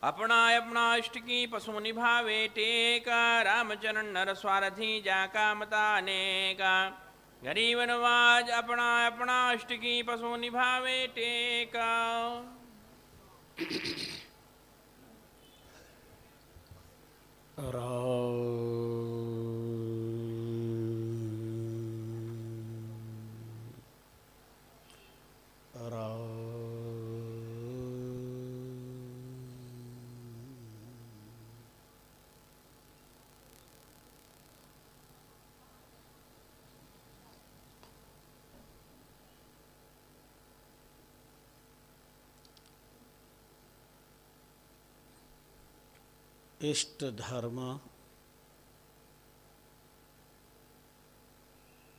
अपना अपना इष्ट की पशु निभावे टेका, रामचरण नर स्वारथी जाका मता अनेका। गरीब नवाज अपना अपना इष्ट की पशु निभावे टेका। इष्ट धर्म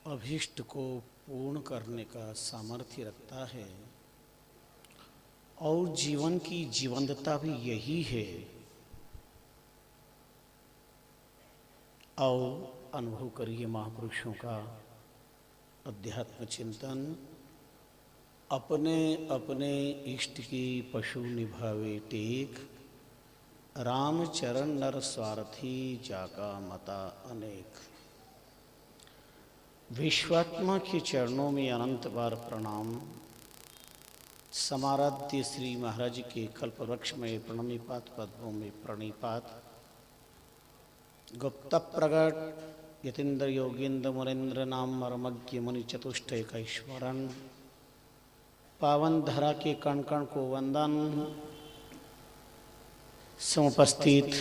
अभीष्ट को पूर्ण करने का सामर्थ्य रखता है और जीवन की जीवंतता भी यही है। और अनुभव करिए महापुरुषों का अध्यात्म चिंतन। अपने अपने इष्ट की पशु निभावे टेक, राम चरण नर स्वार्थी जाका मता अनेक। विश्वात्मा के चरणों में अनंत बार प्रणाम। समाराध्य श्री महाराज के कल्प वृक्ष में प्रणमिपात पद्मों में प्रणिपात। गुप्त प्रगट यतीन्द्र योगेन्द्र मुरेन्द्र नाम मर्मज्ञ मुनि चतुष्टय का स्मरण। पावन धरा के कण कण को वंदन। समुपस्थित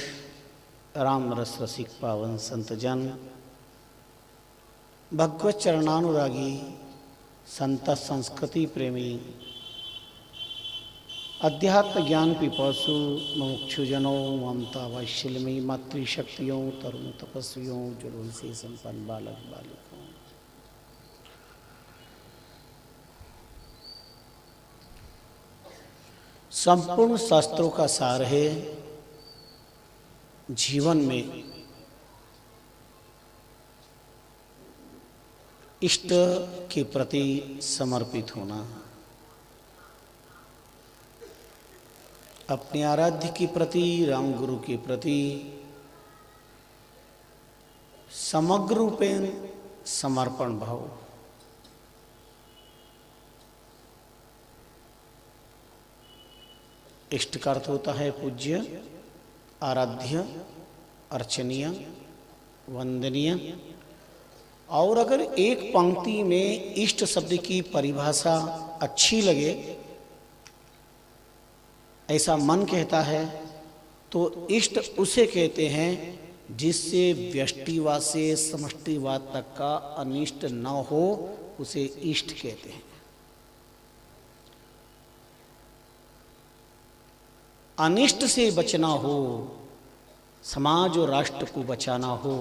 राम रस रसिक पावन संतजन, भगवत चरणानुरागी संत संस्कृति प्रेमी, अध्यात्म ज्ञान पिपासु मुमुक्षुजनों, ममता वैशिल्मी मातृशक्तियों, तरुण तपस्वियों, जुनून से संपन्न बालक बालिकाओं, संपूर्ण शास्त्रों का सार है जीवन में इष्ट के प्रति समर्पित होना, अपने आराध्य के प्रति, राम गुरु के प्रति समग्र रूपेण समर्पण भाव। इष्ट का अर्थ होता है पूज्य, आराध्य, अर्चनीय, वंदनीय। और अगर एक पंक्ति में इष्ट शब्द की परिभाषा अच्छी लगे, ऐसा मन कहता है, तो इष्ट उसे कहते हैं जिससे व्यष्टिवाद से समष्टिवाद तक का अनिष्ट न हो, उसे इष्ट कहते हैं। अनिष्ट से बचना हो, समाज और राष्ट्र को बचाना हो,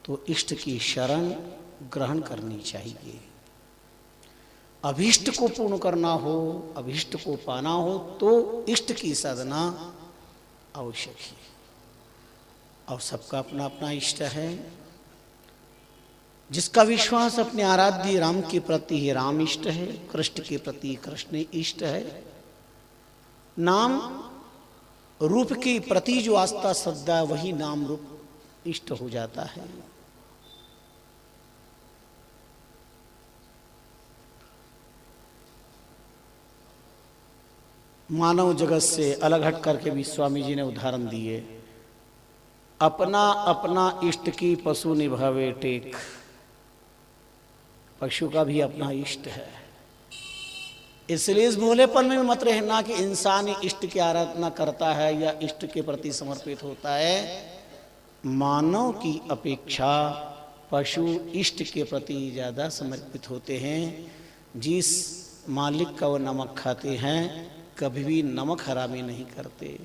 तो इष्ट की शरण ग्रहण करनी चाहिए। अभीष्ट को पूर्ण करना हो, अभीष्ट को पाना हो, तो इष्ट की साधना आवश्यक है। और सबका अपना अपना इष्ट है। जिसका विश्वास अपने आराध्य राम के प्रति है, राम इष्ट है। कृष्ण के प्रति कृष्ण इष्ट है। नाम रूप के प्रति जो आस्था श्रद्धा, वही नाम रूप इष्ट हो जाता है। मानव जगत से अलग हट करके भी स्वामी जी ने उदाहरण दिए। अपना अपना इष्ट की पशु निभावे टेक। पशु का भी अपना इष्ट है। इसलिए इस भोलेपन में मत रहना कि इंसान इष्ट की आराधना करता है या इष्ट के प्रति समर्पित होता है। मानव की अपेक्षा पशु इष्ट के प्रति ज़्यादा समर्पित होते हैं। जिस मालिक का वो नमक खाते हैं, कभी भी नमक हरामी नहीं करते।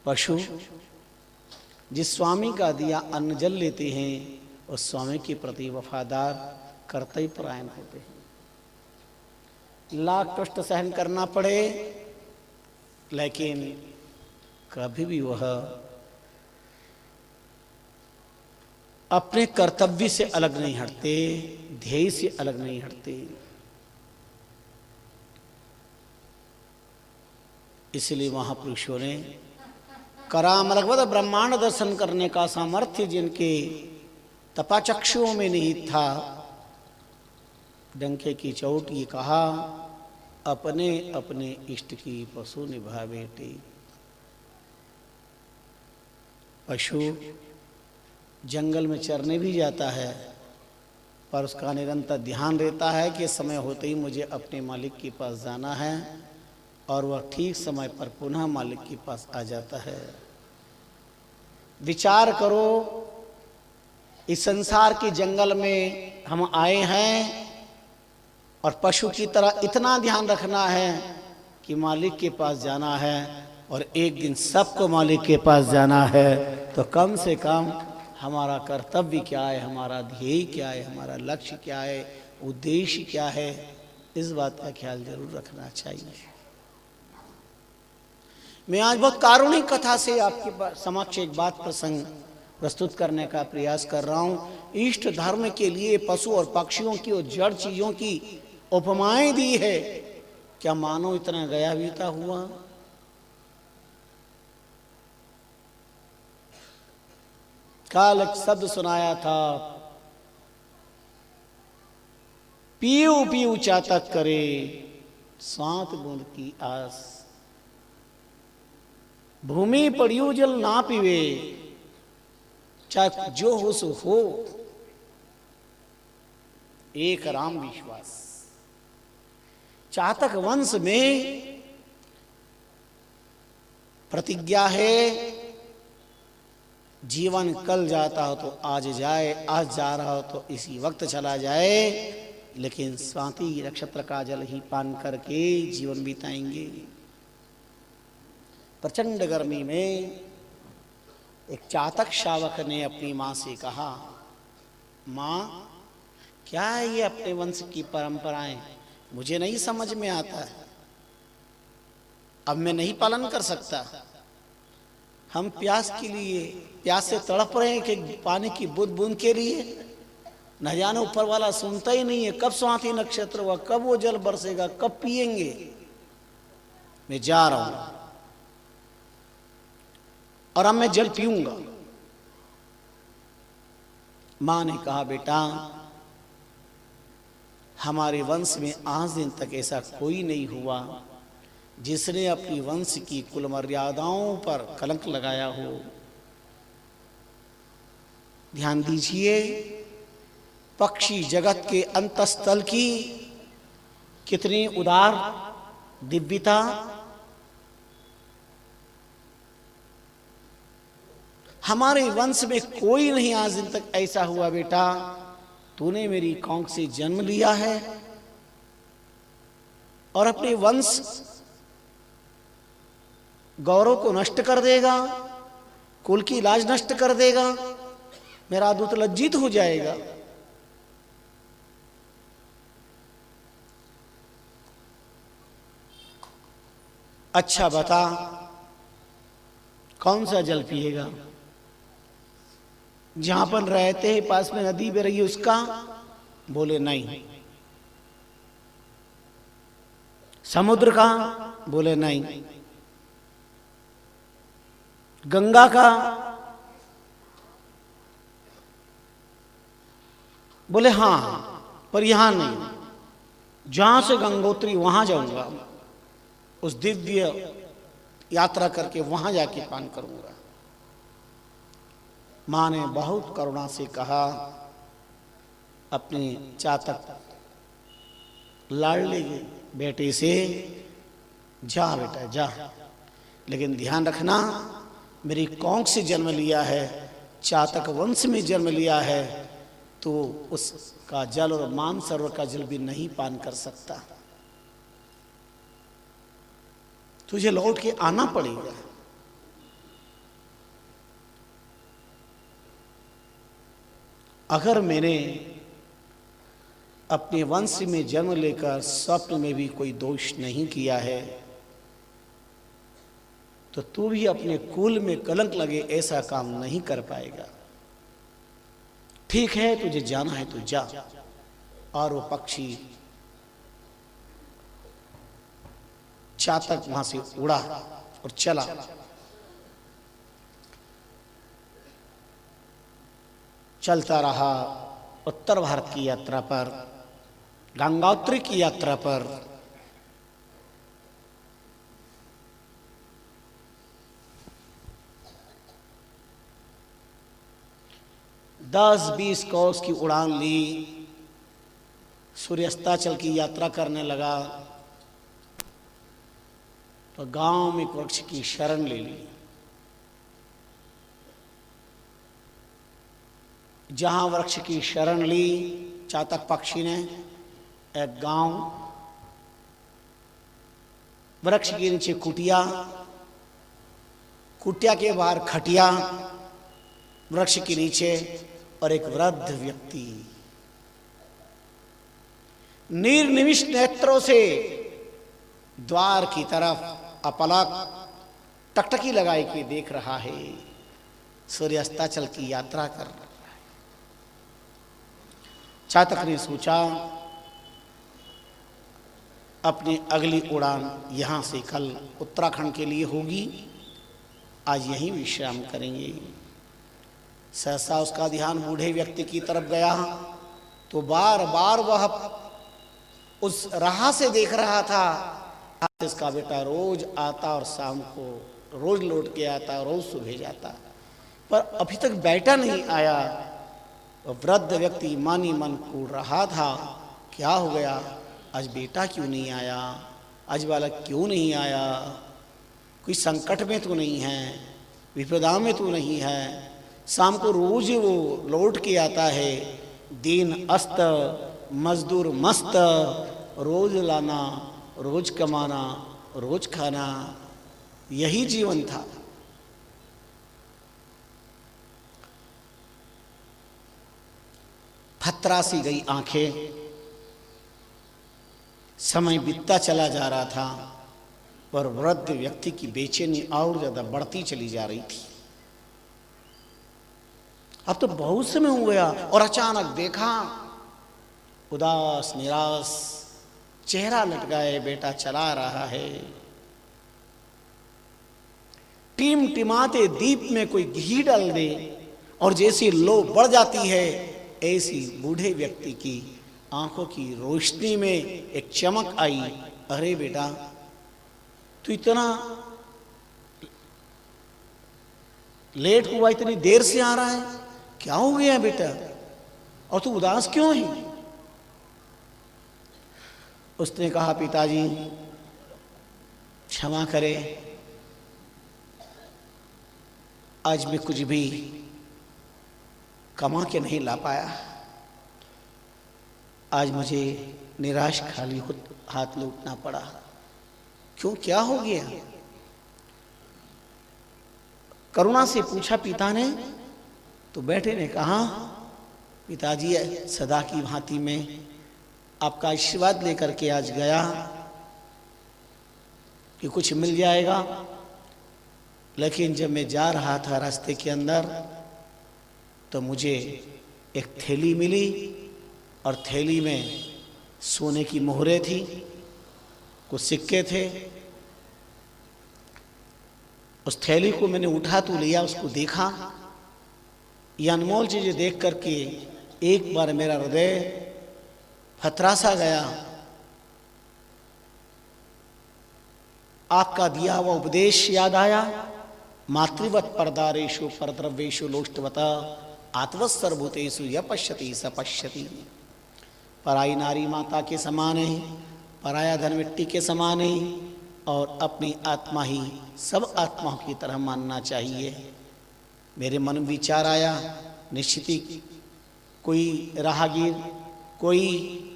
पशु जिस स्वामी का दिया अन्न जल लेते हैं, उस स्वामी के प्रति वफादार कर्तव्य परायण होते हैं। लाख कष्ट सहन करना पड़े, लेकिन कभी भी वह अपने कर्तव्य से अलग नहीं हटते, ध्येय से अलग नहीं हटते। इसलिए महापुरुषों ने करामलगवत ब्रह्मांड दर्शन करने का सामर्थ्य जिनके तपाचक्षुओं में निहित था, डंके की चोट ये कहा, अपने अपने इष्ट की पशु निभावे टेक। पशु जंगल में चरने भी जाता है, पर उसका निरंतर ध्यान रहता है कि समय होते ही मुझे अपने मालिक के पास जाना है, और वह ठीक समय पर पुनः मालिक के पास आ जाता है। विचार करो, इस संसार के जंगल में हम आए हैं और पशु की तरह इतना ध्यान रखना है कि मालिक के पास जाना है, और एक दिन सबको मालिक के पास जाना है। तो कम से कम हमारा कर्तव्य क्या है, हमारा ध्येय क्या है, हमारा लक्ष्य क्या है, उद्देश्य क्या है, इस बात का ख्याल जरूर रखना चाहिए। मैं आज बहुत कारुणिक कथा से आपके समक्ष एक बात प्रसंग प्रस्तुत करने का प्रयास कर रहा हूं। इष्ट धर्म के लिए पशु और पक्षियों की और जड़ चीजों की उपमाएं दी है। क्या मानो इतना गया बीता हुआ? काल एक शब्द सुनाया था, पीऊ पीऊ चातक करे 7 बूंद की आस, भूमि पड़ियो जल ना पीवे, चाहे जो हो सो हो, एक राम विश्वास। चातक वंश में प्रतिज्ञा है, जीवन कल जाता हो तो आज जाए, आज जा रहा हो तो इसी वक्त चला जाए, लेकिन स्वाति नक्षत्र का जल ही पान करके जीवन बिताएंगे। प्रचंड गर्मी में एक चातक शावक ने अपनी मां से कहा, मां क्या है ये अपने वंश की परंपराएं, मुझे नहीं समझ में आता है, अब मैं नहीं पालन कर सकता। हम प्यास के लिए, प्यास से तड़प रहे हैं कि पानी की बूंद बूंद के लिए, न जाने ऊपर वाला सुनता ही नहीं है, कब स्वाति नक्षत्र हुआ, कब वो जल बरसेगा, कब पिएंगे। मैं जा रहा हूं और अब मैं जल पीऊंगा। मां ने कहा, बेटा हमारे वंश में आज दिन तक ऐसा कोई नहीं हुआ जिसने अपनी वंश की कुल मर्यादाओं पर कलंक लगाया हो। ध्यान दीजिए, पक्षी जगत के अंतस्थल की कितनी उदार दिव्यता। हमारे वंश में कोई नहीं आज दिन तक ऐसा हुआ, बेटा तूने मेरी कौंक से जन्म लिया है और अपने वंश गौरव को नष्ट कर देगा, कुल की लाज नष्ट कर देगा, मेरा दूत लज्जित हो जाएगा। अच्छा बता, कौन सा जल पिएगा? जहां पर रहते हैं पास में नदी बह रही है उसका? बोले नहीं। समुद्र का? बोले नहीं। गंगा का? बोले हां, पर यहां नहीं, जहां से गंगोत्री वहां जाऊंगा, उस दिव्य यात्रा करके वहां जाके पान करूंगा। मां ने बहुत करुणा से कहा, अपने चातक लाडले बेटे से, जा बेटा जा, लेकिन ध्यान रखना मेरी कौंक से जन्म लिया है, चातक वंश में जन्म लिया है, तो उसका जल और मानसरोवर का जल भी नहीं पान कर सकता, तुझे लौट के आना पड़ेगा। अगर मैंने अपने वंश में जन्म लेकर स्वप्न में भी कोई दोष नहीं किया है, तो तू भी अपने कुल में कलंक लगे ऐसा काम नहीं कर पाएगा। ठीक है, तुझे जाना है तो जा। और वो पक्षी चातक वहां से उड़ा और चला। चलता रहा उत्तर भारत की यात्रा पर, गंगोत्री की यात्रा पर। दस 20 कोस की उड़ान ली, सूर्यास्ताचल की यात्रा करने लगा तो गांव में एक वृक्ष की शरण ले ली। जहां वृक्ष की शरण ली चातक पक्षी ने, एक गांव, वृक्ष के नीचे कुटिया, कुटिया के बाहर खटिया, वृक्ष के नीचे, और एक वृद्ध व्यक्ति निर्निमिष नेत्रों से द्वार की तरफ अपलक टकटकी लगाए के देख रहा है। सूर्यास्ताचल की यात्रा कर रहा है। चातक ने सोचा अपनी अगली उड़ान यहां से कल उत्तराखंड के लिए होगी, आज यहीं विश्राम करेंगे। सहसा उसका ध्यान बूढ़े व्यक्ति की तरफ गया तो बार बार वह उस राह से देख रहा था। इसका बेटा रोज आता और शाम को रोज लौट के आता, रोज सुबह जाता, पर अभी तक बेटा नहीं आया। वृद्ध व्यक्ति मानी मन कूड़ रहा था, क्या हो गया, आज बेटा क्यों नहीं आया, आज बालक क्यों नहीं आया, कोई संकट में तो नहीं है, विपदा में तो नहीं है। शाम को रोज वो लौट के आता है, दिन अस्त मजदूर मस्त, रोज लाना रोज कमाना रोज खाना, यही जीवन था। फतरासी गई आंखें, समय बीतता चला जा रहा था, पर वृद्ध व्यक्ति की बेचैनी और ज्यादा बढ़ती चली जा रही थी। अब तो बहुत समय हो गया और अचानक देखा उदास निराश चेहरा लटकाए बेटा चला रहा है। टिमटिमाते दीप में कोई घी डाल दे और जैसी लो बढ़ जाती है, ऐसी बूढ़े व्यक्ति की आंखों की रोशनी में एक चमक आई। अरे बेटा, तू इतना लेट हुआ, इतनी देर से आ रहा है, क्या हो गया बेटा, और तू उदास क्यों है? उसने कहा पिताजी क्षमा करे, आज मैं कुछ भी कमा के नहीं ला पाया, आज मुझे निराश खाली हाथ लौटना पड़ा। क्यों, क्या हो गया? करुणा से पूछा पिता ने, तो बेटे ने कहा पिताजी सदा की भांति में आपका आशीर्वाद लेकर के आज गया कि कुछ मिल जाएगा, लेकिन जब मैं जा रहा था रास्ते के अंदर तो मुझे एक थैली मिली और थैली में सोने की मोहरें थी, कुछ सिक्के थे। उस थैली को मैंने उठा तो लिया, उसको देखा, ये अनमोल चीजें देख करके एक बार मेरा हृदय फतरासा गया। आपका दिया हुआ उपदेश याद आया, मातृवत परदारेशु परद्रव्येशु लोष्टवता आत्वत सर्वभूतेषु य पश्यति स पश्यति। पराई नारी माता के समान है, पराया धन मिट्टी के समान है, और अपनी आत्मा ही सब आत्माओं की तरह मानना चाहिए। मेरे मन में विचार आया, निश्चित ही कोई राहगीर, कोई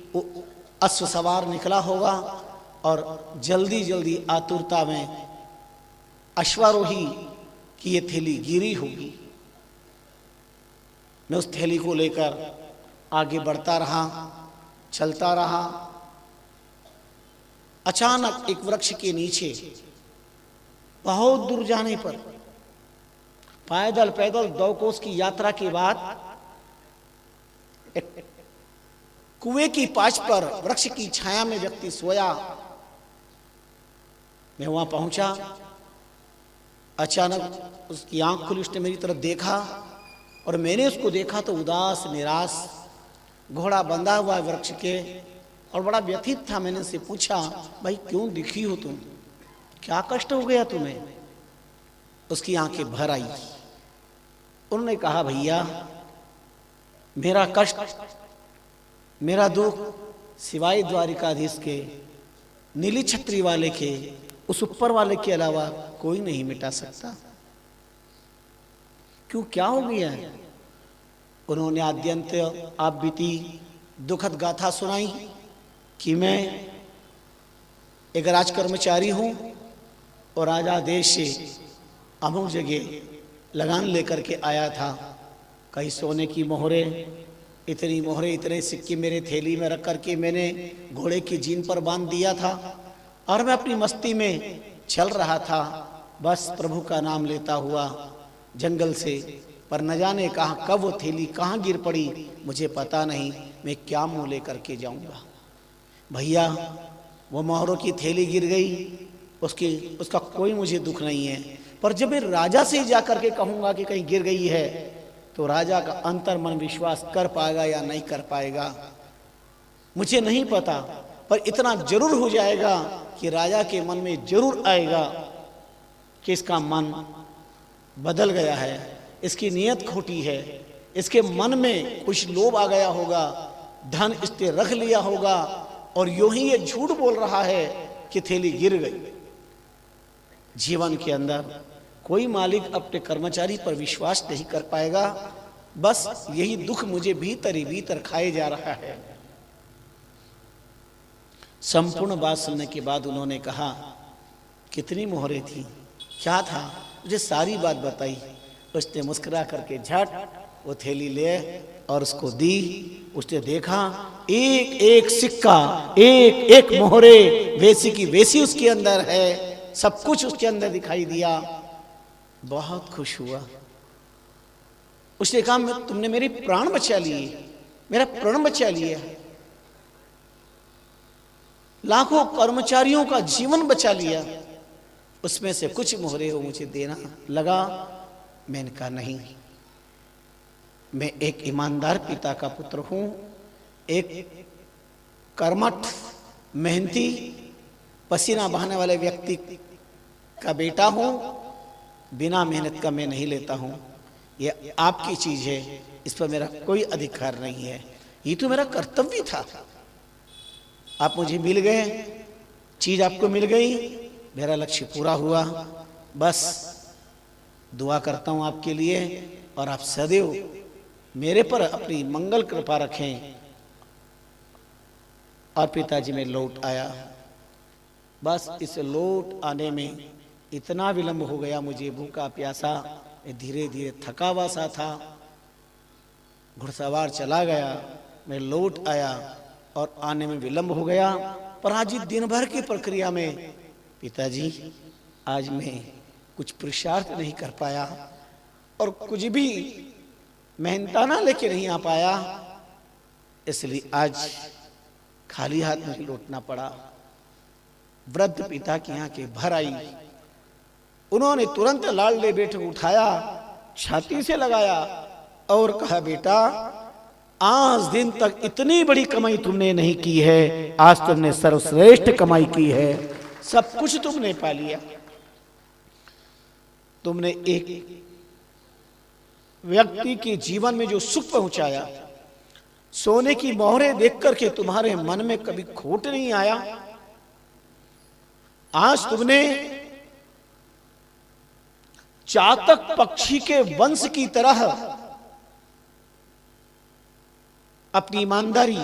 अश्व सवार निकला होगा और जल्दी जल्दी आतुरता में अश्वारोही की ये थैली गिरी होगी। मैं उस थैली को लेकर आगे बढ़ता रहा, चलता रहा। अचानक एक वृक्ष के नीचे बहुत दूर जाने पर, पैदल 2 कोस की यात्रा के बाद, एक कुएं की पाच पर वृक्ष की छाया में व्यक्ति सोया। मैं वहां पहुंचा, अचानक उसकी आंख खुली, उसने मेरी तरफ देखा और मैंने उसको देखा तो उदास निराश, घोड़ा बंधा हुआ वृक्ष के, और बड़ा व्यथित था। मैंने उससे पूछा, भाई क्यों दिखी हो तुम, क्या कष्ट हो गया तुम्हें? उसकी आंखें भर आई। उन्होंने कहा, भैया मेरा कष्ट, मेरा दुख सिवाय द्वारिकाधीश के, नीली छतरी वाले के, उस ऊपर वाले के अलावा कोई नहीं मिटा सकता। क्यों, क्या हो गया है? उन्होंने आद्यंत आप बीती दुखद गाथा सुनाई कि मैं एक राजकर्मचारी हूं और राजा देश से अमुक जगह लगान लेकर के आया था। कई सोने की मोहरें, इतनी मोहरें, इतने सिक्के मेरे थैली में रख करके मैंने घोड़े की जीन पर बांध दिया था और मैं अपनी मस्ती में चल रहा था, बस प्रभु का नाम लेता हुआ जंगल से। पर न जाने कहाँ कब वो थैली कहाँ गिर पड़ी, मुझे पता नहीं, मैं क्या मुंह लेकर के जाऊंगा। भैया वो मोहरों की थैली गिर गई, उसका कोई मुझे दुख नहीं है, पर जब मैं राजा से जा करके कहूंगा कि कहीं गिर गई है तो राजा का अंतर मन विश्वास कर पाएगा या नहीं कर पाएगा मुझे नहीं पता, पर इतना जरूर हो जाएगा कि राजा के मन में जरूर आएगा कि इसका मन बदल गया है, इसकी नीयत खोटी है, इसके मन में कुछ लोभ आ गया होगा, धन इसने रख लिया होगा और यूं ही ये झूठ बोल रहा है कि थैली गिर गई। जीवन के अंदर कोई मालिक अपने कर्मचारी पर विश्वास नहीं कर पाएगा, बस यही दुख मुझे भीतर ही भीतर खाए जा रहा है। संपूर्ण बात सुनने के बाद उन्होंने कहा, कितनी मोहरें थी, क्या था, मुझे सारी बात बताई। उसने मुस्कुरा करके झट वो थैली ले और उसको दी। उसने देखा एक एक सिक्का, एक एक मोहरे वैसी की वैसी उसके अंदर है, सब कुछ उसके अंदर दिखाई दिया। बहुत खुश हुआ। उसने कहा, तुमने मेरी प्राण बचा लिए, मेरा प्राण बचा लिया, लाखों कर्मचारियों का जीवन बचा लिया, उसमें से कुछ मोहरे हो मुझे देना लगा। मैंने कहा, नहीं, मैं एक ईमानदार पिता का पुत्र हूं, एक कर्मठ मेहनती पसीना बहाने वाले व्यक्ति का बेटा हूं, बिना मेहनत का मैं नहीं लेता हूं, ये आपकी चीज है, इस पर मेरा कोई अधिकार नहीं है, ये तो मेरा कर्तव्य था। आप मुझे मिल गए, चीज आपको मिल गई, मेरा लक्ष्य पूरा हुआ। बस दुआ करता हूं आपके लिए और आप सदैव मेरे पर अपनी मंगल कृपा रखें। और पिताजी में लौट आया। बस इस लौट आने में इतना विलंब हो गया, मुझे भूखा प्यासा, धीरे धीरे थका हुआ सा था। घुड़सवार चला गया, मैं लौट आया और आने में विलंब हो गया। पर आज दिन भर की प्रक्रिया में पिताजी, आज मैं कुछ पुरुषार्थ नहीं कर पाया और कुछ भी मेहनताना लेके नहीं आ पाया, इसलिए आज खाली हाथ में लौटना पड़ा। वृद्ध पिता की आंखें भर आई। उन्होंने तुरंत लाडले बेटे को उठाया, छाती से लगाया और कहा, बेटा आज दिन तक इतनी बड़ी कमाई तुमने नहीं की है, आज तुमने सर्वश्रेष्ठ कमाई की है, सब कुछ तुमने पा लिया। तुमने एक व्यक्ति के जीवन में जो सुख पहुंचाया, सोने की मोहरें देख करके तुम्हारे मन में कभी खोट नहीं आया। आज तुमने चातक पक्षी के वंश की तरह अपनी ईमानदारी,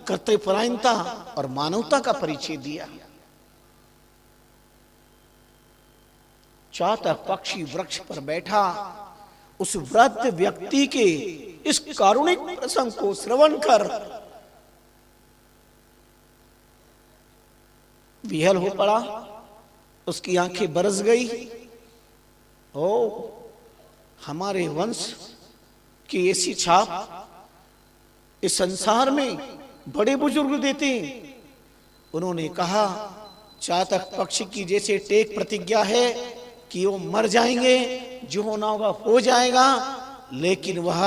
कर्तव्यपरायणता और मानवता का परिचय दिया। चातक पक्षी वृक्ष पर बैठा उस वृद्ध व्यक्ति के इस कारुणिक प्रसंग को श्रवण कर विहल हो पड़ा। उसकी आंखें बरस गई। ओ, हमारे वंश की ऐसी छाप इस संसार में बड़े बुजुर्ग देते हैं। उन्होंने कहा, चातक पक्ष की जैसे टेक प्रतिज्ञा है कि वो मर जाएंगे, जो होना होगा हो जाएगा, लेकिन वह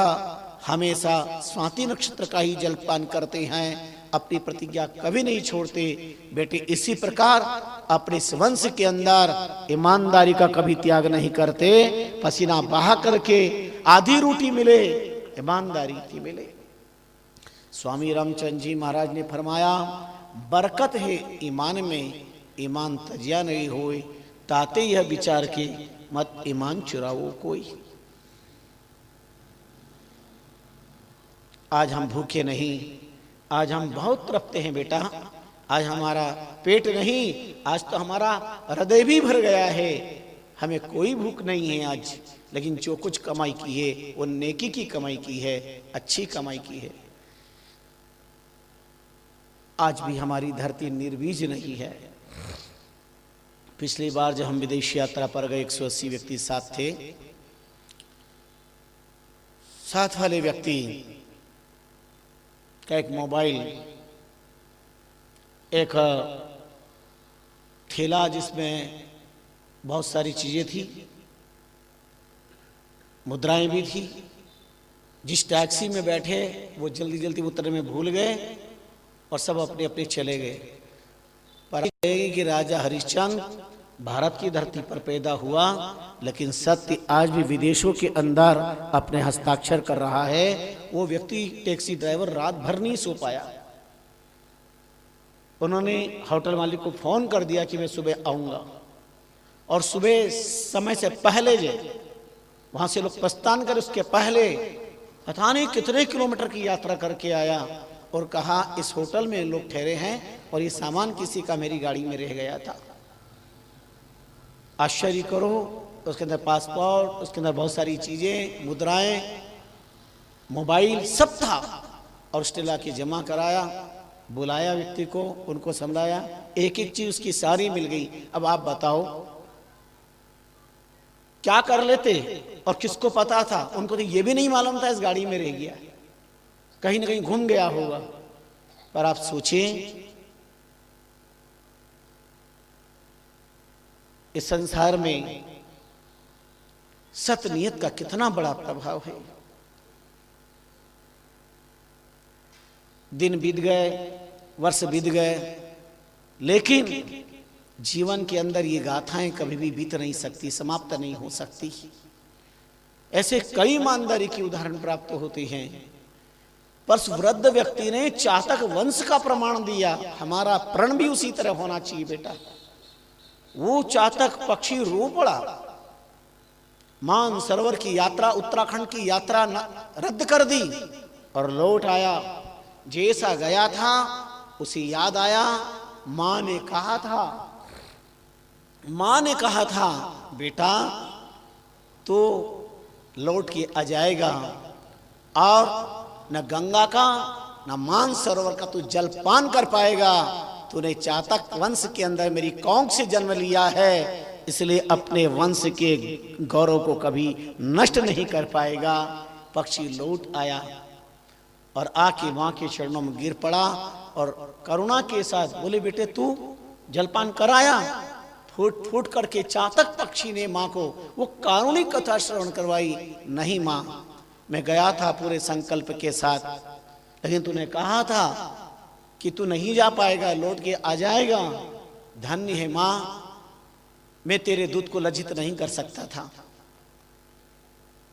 हमेशा स्वाति नक्षत्र का ही जलपान करते हैं, अपनी प्रतिज्ञा कभी नहीं छोड़ते। बेटे इसी प्रकार अपने इस वंश के अंदर ईमानदारी का कभी त्याग नहीं करते। पसीना बहा करके आधी रोटी मिले, ईमानदारी की मिले। स्वामी रामचंद्र जी महाराज ने फरमाया, बरकत है ईमान में, ईमान तजिया नहीं होए, ताते यह विचार के मत ईमान चुराओ कोई। आज हम भूखे नहीं, आज हम बहुत तड़पते हैं बेटा। आज हमारा पेट नहीं, आज तो हमारा हृदय भी भर गया है, हमें कोई भूख नहीं है आज। लेकिन जो कुछ कमाई की है वो नेकी की कमाई की है, अच्छी कमाई की है। आज भी हमारी धरती निर्बीज नहीं है। पिछली बार जब हम विदेश यात्रा पर गए, 180 व्यक्ति साथ थे। साथ वाले व्यक्ति का एक मोबाइल, एक थैला जिसमें बहुत सारी चीजें थी, मुद्राएं भी थी। जिस टैक्सी में बैठे वो जल्दी जल्दी उतरने में भूल गए और सब अपने अपने चले गए। पर कि राजा हरिश्चंद्र भारत की धरती पर पैदा हुआ, लेकिन सत्य आज भी विदेशों के अंदर अपने हस्ताक्षर कर रहा है। वो व्यक्ति टैक्सी ड्राइवर रात भर नहीं सो पाया। उन्होंने होटल मालिक को फोन कर दिया कि मैं सुबह आऊंगा, और सुबह समय से पहले जो वहां से लोग प्रस्थान कर उसके पहले पता नहीं कितने किलोमीटर की यात्रा करके आया और कहा इस होटल में लोग ठहरे हैं और ये सामान किसी का मेरी गाड़ी में रह गया था। आश्चर्य करो, उसके अंदर पासपोर्ट, उसके अंदर बहुत सारी चीजें, मुद्राएं, मोबाइल सब था। और उसने लाके जमा कराया, बुलाया व्यक्ति को, उनको समझाया, एक एक चीज उसकी सारी मिल गई। अब आप बताओ क्या कर लेते, और किसको पता था? उनको तो ये भी नहीं मालूम था इस गाड़ी में रह गया, कहीं ना कहीं घूम गया होगा। पर आप सोचें इस संसार में सत्य नियत का कितना बड़ा प्रभाव है। दिन बीत गए, वर्ष बीत गए, लेकिन जीवन के अंदर ये गाथाएं कभी भी बीत नहीं सकती, समाप्त नहीं हो सकती। ऐसे कई ईमानदारी की उदाहरण प्राप्त होते हैं। पर वृद्ध व्यक्ति ने चातक वंश का प्रमाण दिया। हमारा प्रण भी उसी तरह होना चाहिए बेटा। वो चातक पक्षी रो पड़ा, मान सरोवर की यात्रा, उत्तराखंड की यात्रा रद्द कर दी और लौट आया। जैसा गया था उसे याद आया, मां ने कहा था बेटा तो लौट के आ जाएगा, और न गंगा का न मान सरोवर का तू जलपान कर पाएगा। तूने चातक वंश के अंदर मेरी कौंक से जन्म लिया है, इसलिए अपने वंश के गौरव को कभी नष्ट नहीं कर पाएगा। पक्षी लौट आया और आके मां के चरणों में गिर पड़ा और करुणा के साथ बोले, बेटे तू जलपान कराया? फूट फूट करके चातक पक्षी ने मां को वो कारुणिक कथा श्रवण करवाई। नहीं मां, मैं गया था पूरे संकल्प के साथ, लेकिन तूने कहा था कि तू नहीं जा पाएगा, लौट के आ जाएगा। धन्य है मां, मैं तेरे दूध को लज्जित नहीं कर सकता था।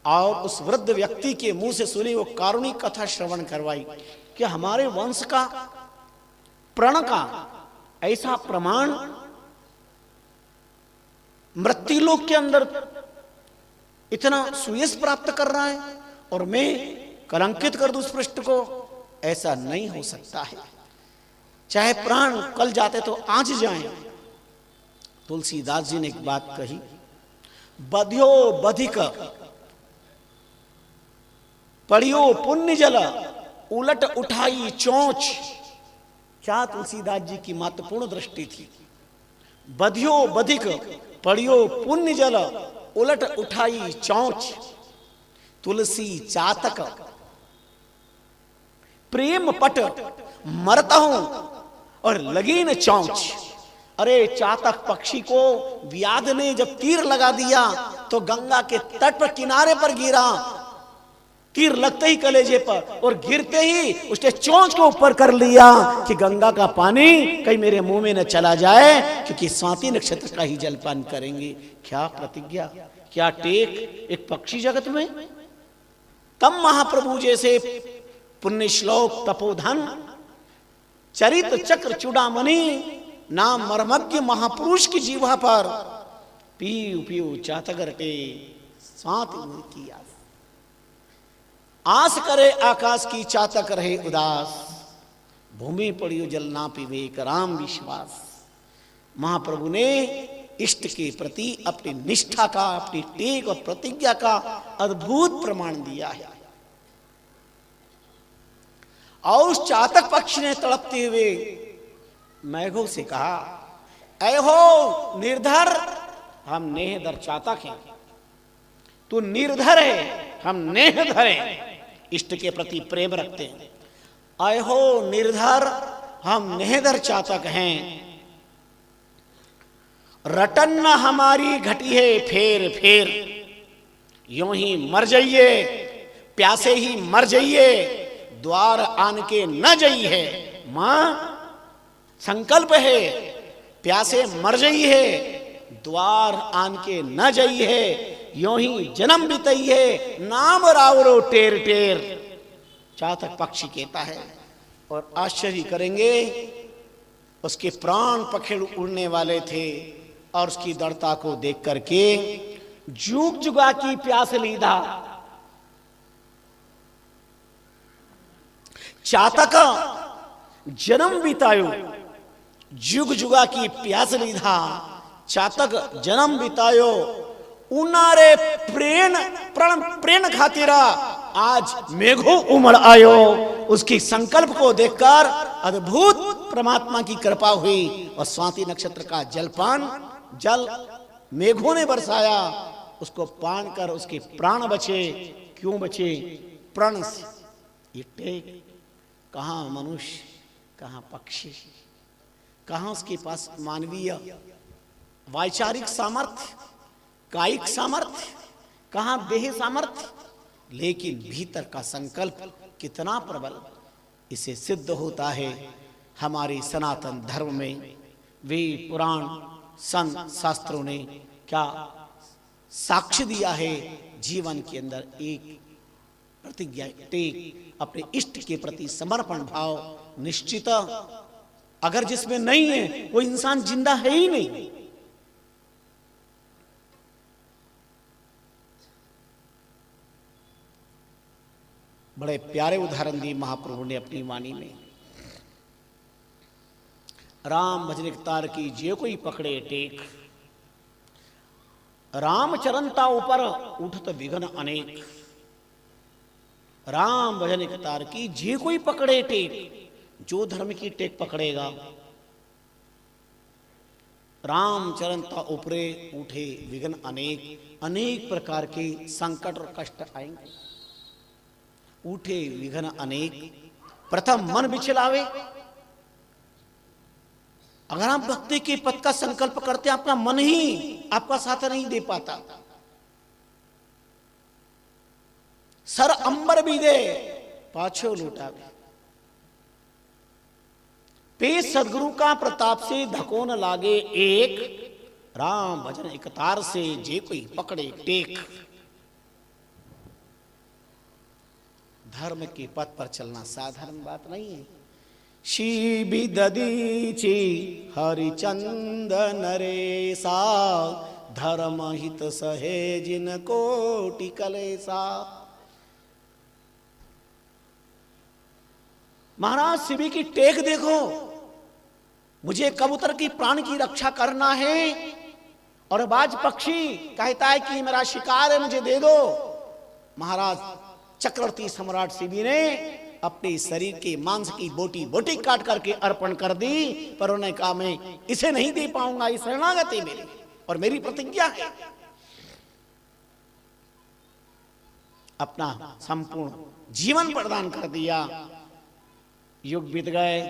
और उस वृद्ध व्यक्ति के मुंह से सुनी वो कारुणिक कथा श्रवण करवाई कि हमारे वंश का प्रण का ऐसा प्रमाण मृत्युलोक के अंदर इतना सुयश प्राप्त कर रहा है और मैं कलंकित कर दूं उस पृष्ठ को। ऐसा नहीं हो सकता है, चाहे प्राण कल जाते तो आज जाएं। तुलसीदास जी ने एक बात कही, बध्यो बधिक पड़ियो पुण्य जल, उलट उठाई चोंच। क्या तुलसीदास जी की महत्वपूर्ण दृष्टि थी। बधियो बधिक पड़ियो पुण्य जल, उलट उठाई चोंच। तुलसी चातक प्रेम पट मरता हूं और लगी न चौंच। अरे चातक पक्षी को व्याध ने जब तीर लगा दिया तो गंगा के तट पर किनारे पर गिरा, तीर लगते ही कलेजे पर, और गिरते ही उसने चोंच को ऊपर कर लिया कि गंगा का पानी कहीं मेरे मुंह में न चला जाए, क्योंकि स्वाति नक्षत्र का ही जलपान करेंगे। क्या प्रतिज्ञा, क्या टेक एक पक्षी जगत में। तब महाप्रभु जैसे पुण्य श्लोक तपोधन चरित चक्र चूड़ामणि नाम मर्मज्ञ महापुरुष की जीवा पर पीयू पीयू चातक रटे स्वाति की आस करे आकाश की चातक रहे उदास, भूमि पड़ियो जल ना पीवे राम विश्वास। महाप्रभु ने इष्ट के प्रति अपनी निष्ठा का, अपनी टेक और प्रतिज्ञा का अद्भुत प्रमाण दिया है। और उस चातक पक्षी ने तड़पते हुए मेघों से कहा, ऐ हो निर्धर, हम नेहधर चातक हैं, तू निर्धर है, हम नेहधर हैं, इष्ट के प्रति प्रेम रखते हैं। आए हो निर्धर, हम नेहधर चातक हैं, रटन हमारी घटी है फेर फेर, यूं ही मर जाइए, प्यासे ही मर जाइए, द्वार आन के न जाई है। मां संकल्प है, प्यासे मर जाई है, द्वार आन के न जाई है, यूं ही जन्म बितई है, नाम रावरो टेर टेर। चातक पक्षी कहता है, और आश्चर्य करेंगे, उसके प्राण पखेड़ उड़ने वाले थे, और उसकी दृढ़ता को देख करके जुग जुगा की प्यास लीधा। चातक जन्म बितायो, जुग जुगा की प्यास लीधा, चातक जन्म बितायो, उनारे प्रण खातिरा आज मेघो उमड़ आयो। उसकी संकल्प को देखकर अद्भुत परमात्मा की कृपा हुई, और स्वाति नक्षत्र का जलपान जल मेघों ने बरसाया, उसको पान कर उसके प्राण बचे। क्यों बचे? प्रण से। ये टेक, कहां मनुष्य, कहां पक्षी, कहां उसके पास मानवीय वैचारिक सामर्थ्य, कायिक सामर्थ्य, कहां देह सामर्थ्य, लेकिन भीतर का संकल्प कितना प्रबल। इसे सिद्ध होता है हमारे सनातन धर्म में। वे पुराण संत शास्त्रों ने क्या साक्ष्य दिया है। जीवन के अंदर एक प्रतिज्ञा, टेक, अपने इष्ट के प्रति समर्पण भाव निश्चित, अगर जिसमें नहीं है वो इंसान जिंदा है ही नहीं। बड़े प्यारे उदाहरण दिए महाप्रभु ने अपनी वाणी में। राम भजन तार की जे कोई पकड़े टेक, राम चरणता ऊपर उठत विघ्न अनेक। राम भजन तार की जे कोई पकड़े टेक, जो धर्म की टेक पकड़ेगा, राम चरणता ऊपरे उठे विघ्न अनेक। अनेक प्रकार के संकट और कष्ट आएंगे, उठे विघ्न अनेक। प्रथम मन विचलावे। अगर आप भक्ति के पथ का संकल्प करते हैं, आपका मन ही आपका साथ नहीं दे पाता। सर अंबर भी दे पाछो लुटावे। पे सदगुरु का प्रताप से धको न लागे एक, राम भजन एक तार से जे कोई पकड़े टेक। धर्म के पथ पर चलना साधारण बात नहीं है। शिबि ददीची हरिचंद नरेसा, धर्म हित सहे जिन कोटि कलेसा। महाराज शिबि की टेक देखो, मुझे कबूतर की प्राण की रक्षा करना है, और बाज पक्षी कहता है कि मेरा शिकार है, मुझे दे दो। महाराज चक्रवर्ती सम्राट शिबि ने अपने शरीर के मांस की बोटी बोटी काट करके अर्पण कर दी, पर उन्होंने कहा मैं इसे नहीं दे पाऊंगा, ये शरणागत है मेरी, और मेरी प्रतिज्ञा है। अपना संपूर्ण जीवन प्रदान कर दिया। युग बीत गए,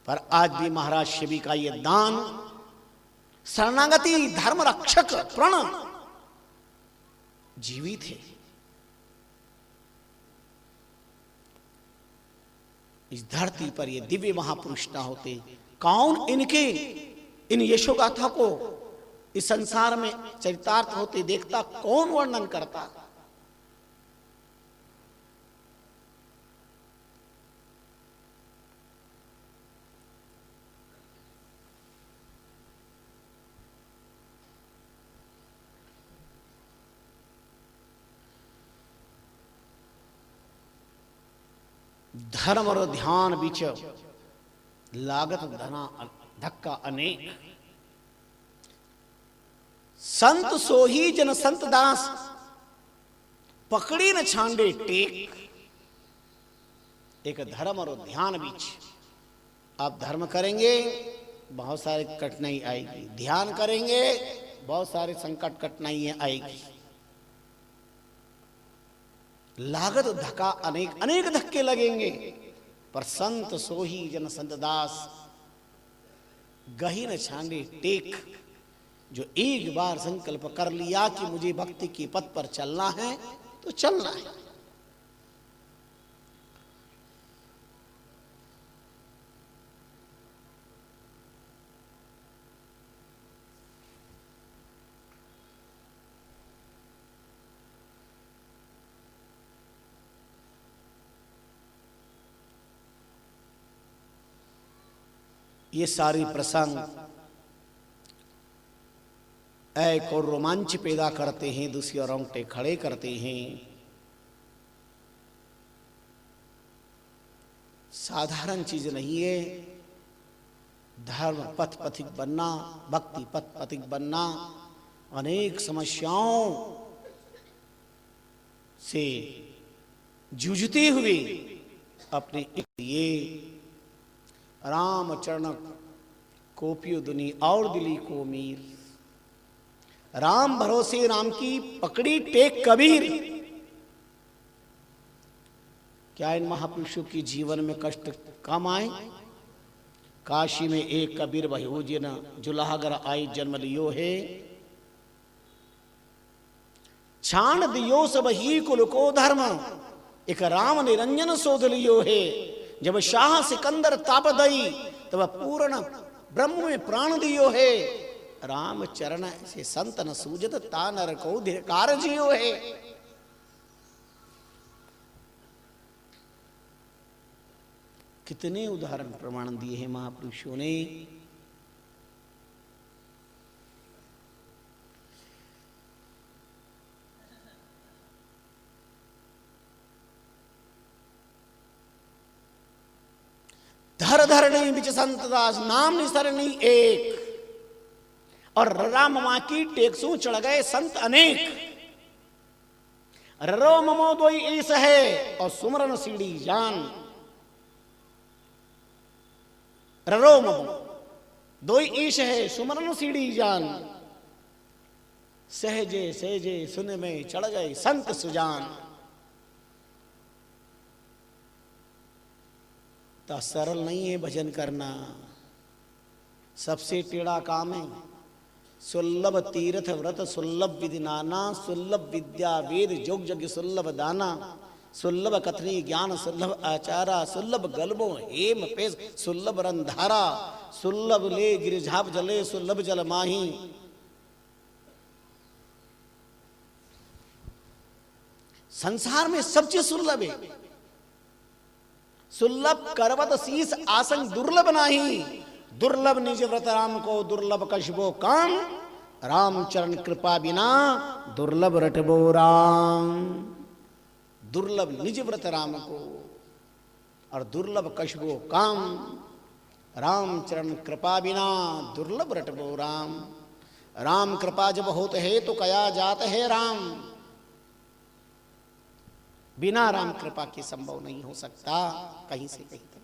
पर आज भी महाराज शिवी का ये दान, शरणागति, धर्म रक्षक प्रण जीवित है। इस धरती पर ये दिव्य महापुरुष ना होते, कौन इनके इन यशोगाथा को इस संसार में चरितार्थ होते देखता, कौन वर्णन करता। धर्म और ध्यान बीच लागत धना धक्का अनेक, संत सोही जन संत दास, पकड़ी न छांडे टेक। एक धर्म और ध्यान बीच, आप धर्म करेंगे बहुत सारी कठिनाई आएगी, ध्यान करेंगे बहुत सारे संकट कठिनाइयां आएगी, लागत धक्का अनेक अनेक धक्के लगेंगे, पर संत सोही जन संत दास, गही न छांडे टेक। जो एक बार संकल्प कर लिया कि मुझे भक्ति के पथ पर चलना है तो चलना है। ये सारी प्रसंग एक और रोमांच पैदा करते हैं, दूसरे रोंगटे खड़े करते हैं। साधारण चीज नहीं है। धर्म पथ पथिक बनना, भक्ति पथ पथिक बनना, अनेक समस्याओं से जूझते हुए अपने लिए राम चरण कोपियो दुनी और दिली को मीर, राम भरोसे राम की पकड़ी टेक कबीर। क्या इन महापुरुषों के जीवन में कष्ट कम आए? काशी में एक कबीर भयो जिन जुलाहगर आई जन्म लियो है, छाण दियो सब ही कुल को धर्म, एक राम निरंजन शोध लियो है। जब शाह सिकंदर तापदई तब पूर्ण ब्रह्म में प्राण दियो है, राम चरण से संत न सूजत ता नर को धिकार जियो है। कितने उदाहरण प्रमाण दिए हैं महापुरुषों ने। धर धरणी बिच संत दास, नाम निसरणी एक, और राम मां की टेकसू चढ़ गए संत अनेक। ररो ममो दोई ईस है और सुमरन सीढ़ी जान, ररो ममो दोई ईश है सुमरन सीढ़ी जान, सहजे सहजे सुन में चढ़ गए संत सुजान। तो सरल नहीं है भजन करना, सबसे टेढ़ा काम है। सुल्लभ तीर्थ व्रत सुल्लभ विधि नाना, सुल्लभ विद्या वेद जोग यज्ञ सुल्लभ दाना, सुल्लभ कथनी ज्ञान सुल्लभ आचारा, सुल्लभ गलबो हेम पेश सुल्लभ रंधारा, सुल्लभ ले गिरिझाप जले सुल्लभ जल माही। संसार में सब चीज सुल्लभ है। सुल्लभ करवत शीस आसन दुर्लभ नाही, दुर्लभ निज व्रत राम को दुर्लभ कशबो काम, राम चरण कृपा बिना दुर्लभ रटबो राम। दुर्लभ निज व्रत राम को और दुर्लभ कशबो काम, राम चरण कृपा बिना दुर्लभ रटबो राम। राम कृपा जब होत है तो कया जात है राम, बिना राम कृपा के संभव नहीं हो सकता कहीं से कहीं तक।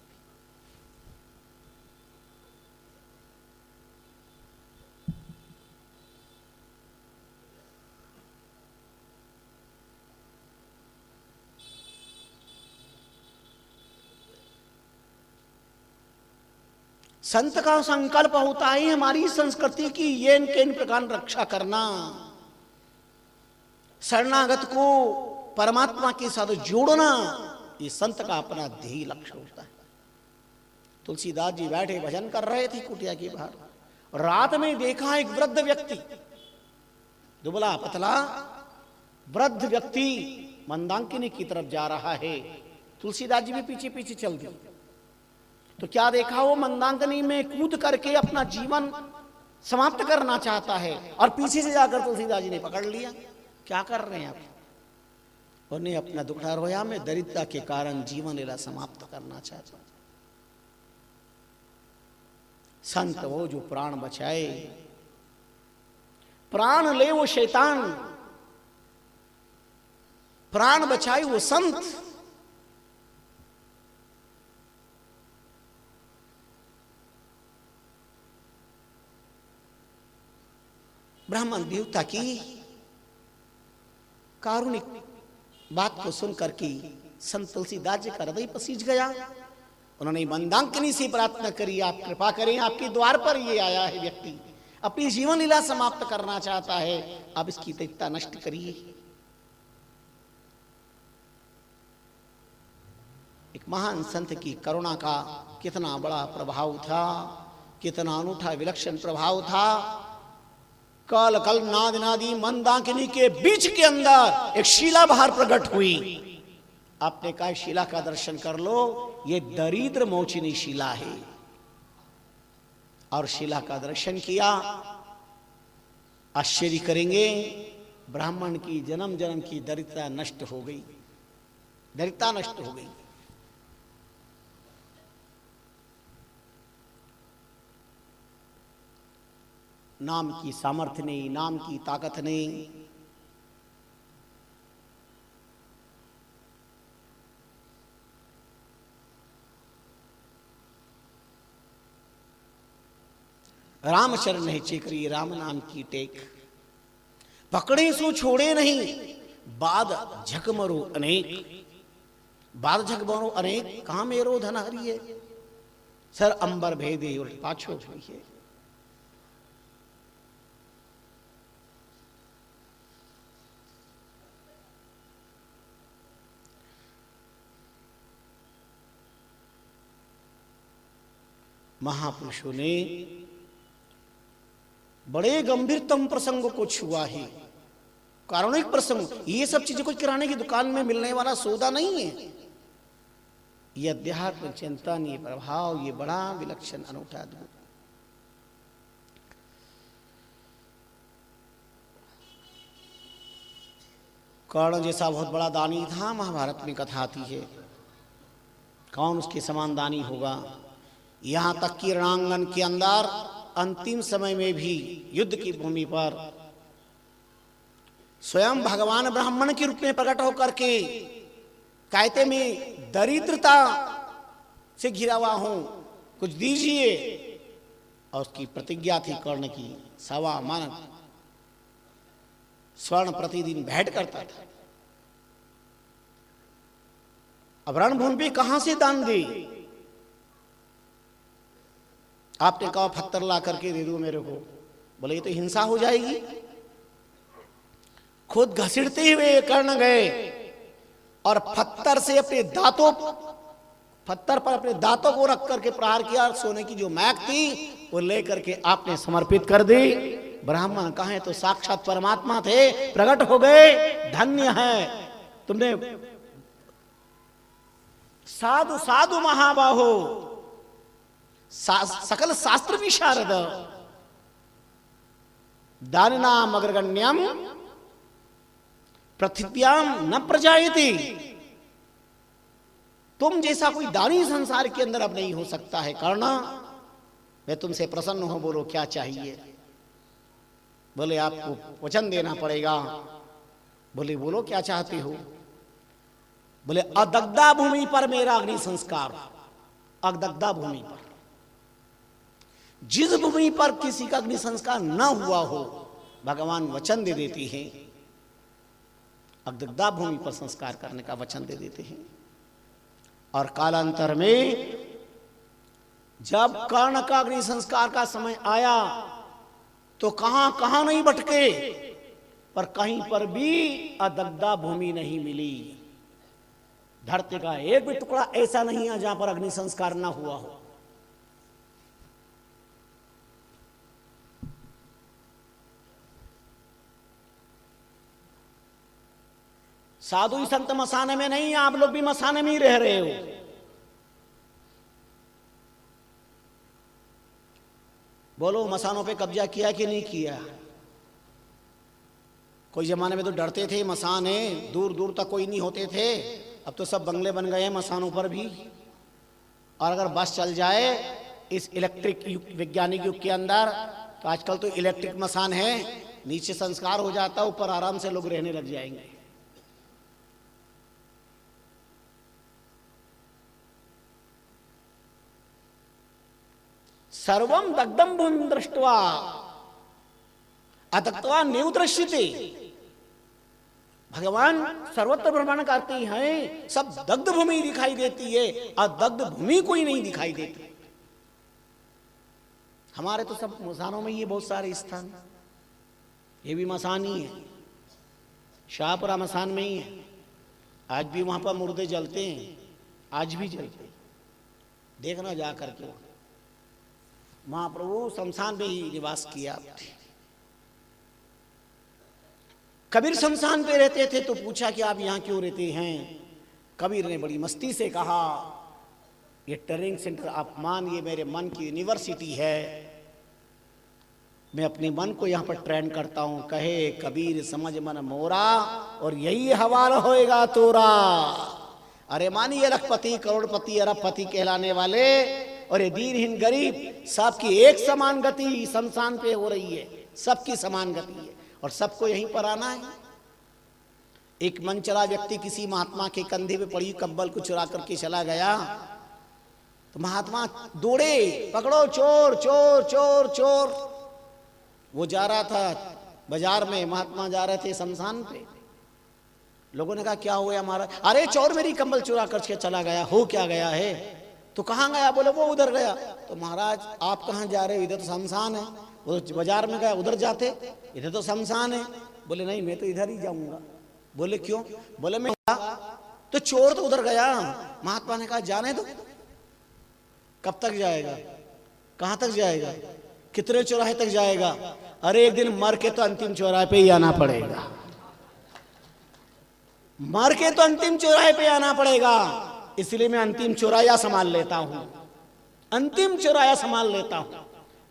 संत का संकल्प होता है हमारी संस्कृति की ये इन प्रकार रक्षा करना, शरणागत को परमात्मा के साथ जोड़ना, ये संत का अपना ध्येय लक्ष्य होता है। तुलसीदास जी बैठे भजन कर रहे थे कुटिया के बाहर, रात में देखा एक वृद्ध व्यक्ति, दुबला पतला वृद्ध व्यक्ति मंदाकिनी की तरफ जा रहा है। तुलसीदास जी भी पीछे पीछे चल दिए। तो क्या देखा, वो मंदाकिनी में कूद करके अपना जीवन समाप्त करना चाहता है और पीछे से जाकर तुलसीदास जी ने पकड़ लिया। क्या कर रहे हैं आप? उन्हें अपना दुखड़ा रोया में दरिद्रता के कारण जीवन लीला समाप्त करना चाहता। संत वो जो प्राण बचाए, प्राण ले वो शैतान, प्राण बचाए वो संत। ब्राह्मण देवता की कारुणिक बात को सुनकर के संत तुलसीदास जी का हृदय पसीज गया। उन्होंने मंदाकिनी से प्रार्थना करी, आप कृपा करें, आपके द्वार पर ये आया है व्यक्ति, अपनी जीवन लीला समाप्त करना चाहता है, आप इसकी दैत्यता नष्ट करिए। एक महान संत की करुणा का कितना बड़ा प्रभाव था, कितना अनूठा विलक्षण प्रभाव था। कल कल नाद नादी मंदाकिनी के बीच के अंदर एक शिला बाहर प्रकट हुई। आपने कहा शिला का दर्शन कर लो, ये दरिद्र मोचिनी शिला है। और शिला का दर्शन किया, आश्चर्य करेंगे, ब्राह्मण की जन्म जन्म की दरिद्रता नष्ट हो गई, दरिद्रता नष्ट हो गई। नाम की सामर्थ्य नहीं, नाम की ताकत नहीं, रामचरण है चेकरी, राम नाम की टेक, पकड़े सो छोड़े नहीं, बाद झक मरो अनेक, बाद झक मरो अनेक, कहां मेरो धन हरिये, सर अंबर भेदे और पाछो हुई। महापुरुषों ने बड़े गंभीरतम प्रसंग को छुआ है, कारुणिक प्रसंग। ये सब चीजें कोई किराने की दुकान में मिलने वाला सौदा नहीं है। ये अध्यात्म चिंतन, ये प्रभाव, ये बड़ा विलक्षण अनूठा अद्भुत। कर्ण जैसा बहुत बड़ा दानी था, महाभारत में कथा आती है, कौन उसके समान दानी होगा। यहां तक कि रणांगन के अंदर अंतिम समय में भी युद्ध की भूमि पर स्वयं भगवान ब्राह्मण के रूप में प्रकट होकर के कहते में दरिद्रता से घिरा हुआ हूं, कुछ दीजिए। और उसकी प्रतिज्ञा थी कर्ण की, 1.25 मन स्वर्ण प्रतिदिन भेंट करता था। अब रणभूमि पे कहां से दान दे? आपने कहा पत्थर ला करके दे दो मेरे को, बोले ये तो हिंसा हो जाएगी। खुद घसीटते हुए कर्ण गए और पत्थर से अपने दांतों, पत्थर पर अपने दांतों को रख करके प्रहार किया। सोने की जो मैक थी वो लेकर के आपने समर्पित कर दी। ब्राह्मण कहें तो साक्षात परमात्मा थे, प्रकट हो गए। धन्य है तुमने, साधु साधु महाबाहो, सकल शास्त्र विशारद, दानिनाम अग्रगण्यम पृथिव्याम न प्रजायते। तुम जैसा कोई दानी संसार के अंदर अब नहीं हो सकता है। कर्ण मैं तुमसे प्रसन्न हूं, बोलो क्या चाहिए? बोले आपको वचन देना पड़ेगा। बोले बोलो क्या चाहते हो? बोले अदग्धा भूमि पर मेरा अग्नि संस्कार। अदग्धा भूमि पर, जिस भूमि पर किसी का अग्नि संस्कार न हुआ हो, भगवान वचन दे देते हैं, अदग्धा भूमि पर संस्कार करने का वचन दे देते हैं। और कालांतर में जब कर्ण का अग्नि संस्कार का समय आया तो कहां कहां नहीं भटके, पर कहीं पर भी अदग्धा भूमि नहीं मिली। धरती का एक भी टुकड़ा ऐसा नहीं है जहां पर अग्नि संस्कार ना हुआ हो। साधु संत मसाने में नहीं, आप लोग भी मसाने में ही रह रहे हो। बोलो, मसानों पे कब्जा किया कि नहीं किया? कोई जमाने में तो डरते थे, मसान है, दूर दूर तक कोई नहीं होते थे। अब तो सब बंगले बन गए हैं मसानों पर भी। और अगर बस चल जाए इस इलेक्ट्रिक युग, वैज्ञानिक युग के अंदर, तो आजकल तो इलेक्ट्रिक मसान है, नीचे संस्कार हो जाता, ऊपर आराम से लोग रहने लग जाएंगे। सर्वम दग्धम भूमि दृष्ट्वा अदग्ध्वा नैव दृश्यते। भगवान सर्वत्र भ्रमण करते हैं, सब दग्ध भूमि दिखाई देती है, अदग्ध भूमि कोई नहीं दिखाई देती। हमारे तो सब मसानों में ये बहुत सारे स्थान, ये भी मसान ही है, शाहपुरा मसान में ही है। आज भी वहां पर मुर्दे जलते हैं, आज भी जलते हैं, देखना जा करके। महाप्रभु शमशान में ही निवास किया। कबीर शमशान पे रहते थे तो पूछा कि आप यहाँ क्यों रहते हैं? कबीर ने बड़ी मस्ती से कहा, ये ट्रेनिंग सेंटर ऑफ मान, ये मेरे मन की यूनिवर्सिटी है, मैं अपने मन को यहाँ पर ट्रेन करता हूँ। कहे कबीर समझ मन मोरा, और यही हवाला होएगा तोरा। अरे मानिए लखपति करोड़पति अरबपति कहलाने वाले और ये दीनहीन गरीब, सबकी एक समान गति शमशान पे हो रही है, सबकी समान गति है, और सबको यहीं पर आना है। एक मनचला व्यक्ति किसी महात्मा के कंधे पे पड़ी कंबल को चुरा करके चला गया, तो महात्मा दौड़े, पकड़ो चोर चोर चोर चोर। वो जा रहा था बाजार में, महात्मा जा रहे थे शमशान पे। लोगों ने कहा क्या हुआ हमारा? अरे चोर मेरी कंबल चुरा करके चला गया। हो क्या गया है? तो कहाँ गया? बोले वो उधर गया। तो महाराज आप कहाँ जा रहे हो? इधर तो शमशान है। वो बाजार में गया, उधर जाते, इधर तो शमशान है। बोले नहीं, मैं तो इधर ही जाऊंगा। बोले क्यों? बोले मैं तो चोर तो उधर गया। महात्मा ने कहा जाने दो। कब तक जाएगा? कहाँ तक जाएगा? कितने चौराहे तक जाएगा? अरे एक दिन मर के तो अंतिम चौराहे पे ही आना पड़ेगा, मर के तो अंतिम चौराहे पे आना पड़ेगा। इसलिए मैं अंतिम चौराया संभाल लेता हूं, अंतिम चौराया संभाल लेता हूं।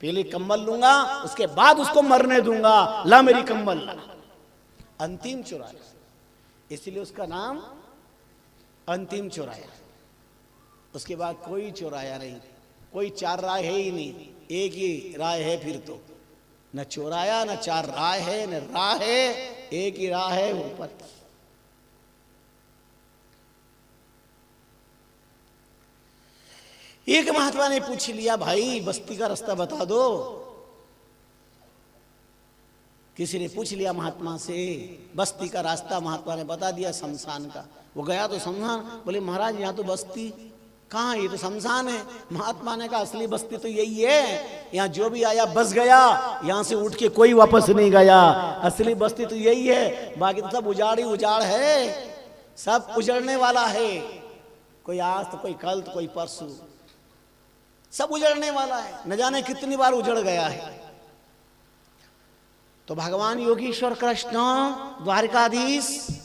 पहले कंबल लूंगा, उसके बाद उसको मरने दूंगा। ला मेरी कंबल ला। अंतिम चौराया, इसलिए उसका नाम अंतिम चौराया। उसके बाद कोई चौराया नहीं, कोई चार राय है ही नहीं, एक ही राय है। फिर तो न चौराया न चार राय है, न राह है, एक ही राह है ऊपर। एक महात्मा ने पूछ लिया, भाई बस्ती का रास्ता बता दो। किसी ने पूछ लिया महात्मा से बस्ती का रास्ता, महात्मा ने बता दिया शमशान का। वो गया तो शमशान, बोले महाराज यहाँ तो बस्ती कहाँ, ये तो शमशान है। महात्मा ने कहा असली बस्ती तो यही है, यहाँ जो भी आया बस गया, यहाँ से उठ के कोई वापस नहीं गया। असली बस्ती तो यही है, बाकी तो सब उजाड़ ही उजाड़ है, सब उजड़ने वाला है। कोई आज तो कोई कल तो कोई परसों, सब उजड़ने वाला है। न जाने कितनी बार उजड़ गया है। तो भगवान योगीश्वर कृष्ण द्वारिकाधीश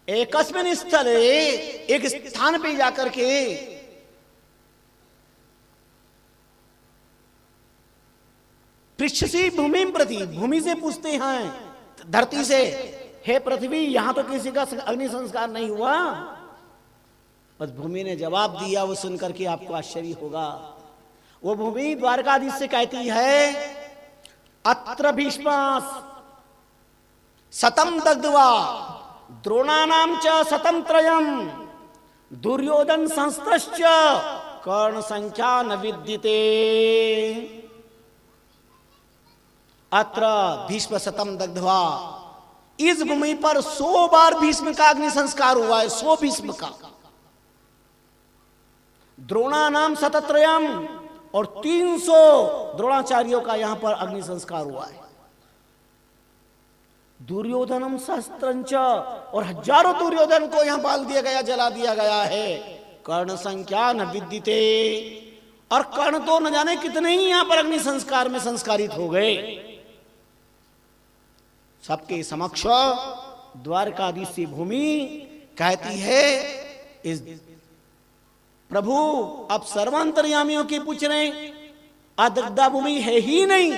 एकस्मिन स्थले, एक स्थान पे जाकर के पृष्ठसी भूमि प्रति, भूमि से पूछते हैं, धरती से, हे पृथ्वी यहां तो किसी का अग्नि संस्कार नहीं हुआ। बस भूमि ने जवाब दिया, वो सुनकर के आपको आश्चर्य होगा। वो भूमि द्वारकाधीश से कहती है, अत्र भीष्म शतम दग्ध्वा द्रोणानाम च शतम त्रयम दुर्योधन संस्तश्च कर्ण संख्या न विद्यते। अत्र भीष्म शतम दग्ध्वा, इस भूमि पर 100 बार भीष्म का अग्नि संस्कार हुआ है, 100 भीष्म का। द्रोणा नाम शतत्रयम और 300 द्रोणाचार्यों का यहां पर अग्नि संस्कार हुआ है। दुर्योधनम सहस्त्रंच और हजारों दुर्योधन को यहां बाल दिया गया, जला दिया गया है। कर्ण संख्या न विदिते, और कर्ण तो न जाने कितने ही यहां पर अग्नि संस्कार में संस्कारित हो गए। सबके समक्ष द्वारकाधीश की भूमि कहती है, इस प्रभु अब सर्वांतर्यामियों की पूछ रहे, अदग्धा भूमि है ही नहीं।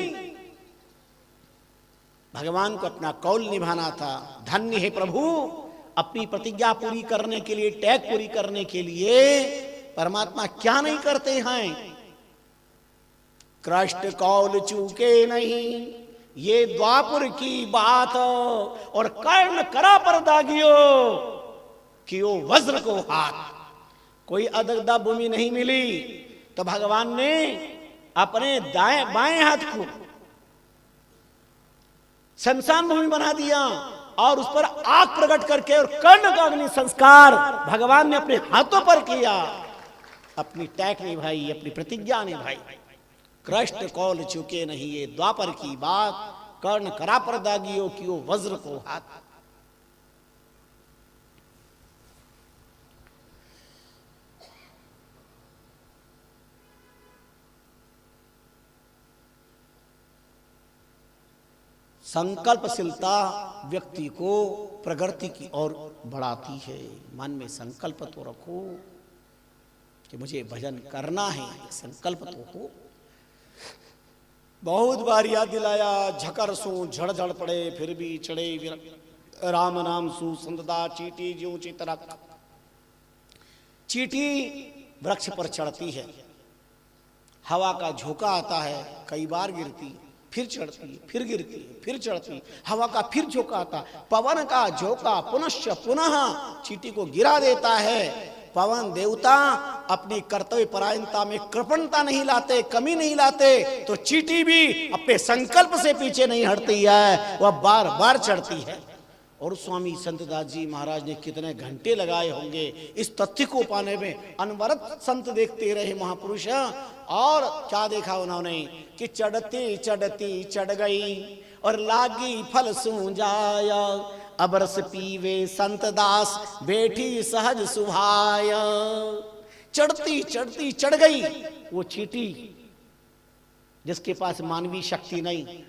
भगवान को अपना कौल निभाना था। धन्य है प्रभु, अपनी प्रतिज्ञा पूरी करने के लिए, टैग पूरी करने के लिए परमात्मा क्या नहीं करते हैं। कृष्ण कौल चूके नहीं, ये द्वापर की बात, और कर्ण करा पर दागियो कियो वज्र को हाथ। कोई अदग्धा भूमि नहीं मिली तो भगवान ने अपने दाएं बाएं हाथ को शमशान भूमि बना दिया और उस पर आग प्रकट करके और कर्ण का अग्नि संस्कार भगवान ने अपने हाथों पर किया। अपनी टैग निभाई, अपनी प्रतिज्ञा निभाई। कृष्ण कौल चुके नहीं, ये द्वापर की बात, कर्ण करा पर दागियो कियो वज्र को हाथ। संकल्पशीलता व्यक्ति को प्रगति की ओर बढ़ाती है। मन में संकल्प तो रखो कि मुझे भजन करना है, संकल्प तो हो। बहुत बार याद दिलाया, झकर सो झड़ झड़ पड़े फिर भी चढ़े राम नाम सु संतदा, चींटी ज्यों चितरक। चींटी वृक्ष पर चढ़ती है, हवा का झोंका आता है, कई बार गिरती, फिर चढ़ती, फिर गिरती, फिर चढ़ती, हवा का फिर झोंका आता, पवन का झोंका पुनश्च पुनः चींटी को गिरा देता है। पवन देवता अपनी कर्तव्य परायणता में कृपणता नहीं लाते, कमी नहीं लाते, तो चींटी भी अपने संकल्प से पीछे नहीं हटती है, वह बार बार चढ़ती है। और स्वामी संतदास जी महाराज ने कितने घंटे लगाए होंगे इस तथ्य को पाने में। अनवरत संत देखते रहे महापुरुष, और क्या देखा उन्होंने कि चढ़ती चढ़ती चढ़ गई और लागी फल सू जाया, अब रस पीवे संतदास बैठी सहज सुभाय। चढ़ती चढ़ती चढ़ गई वो चींटी जिसके पास मानवीय शक्ति नहीं,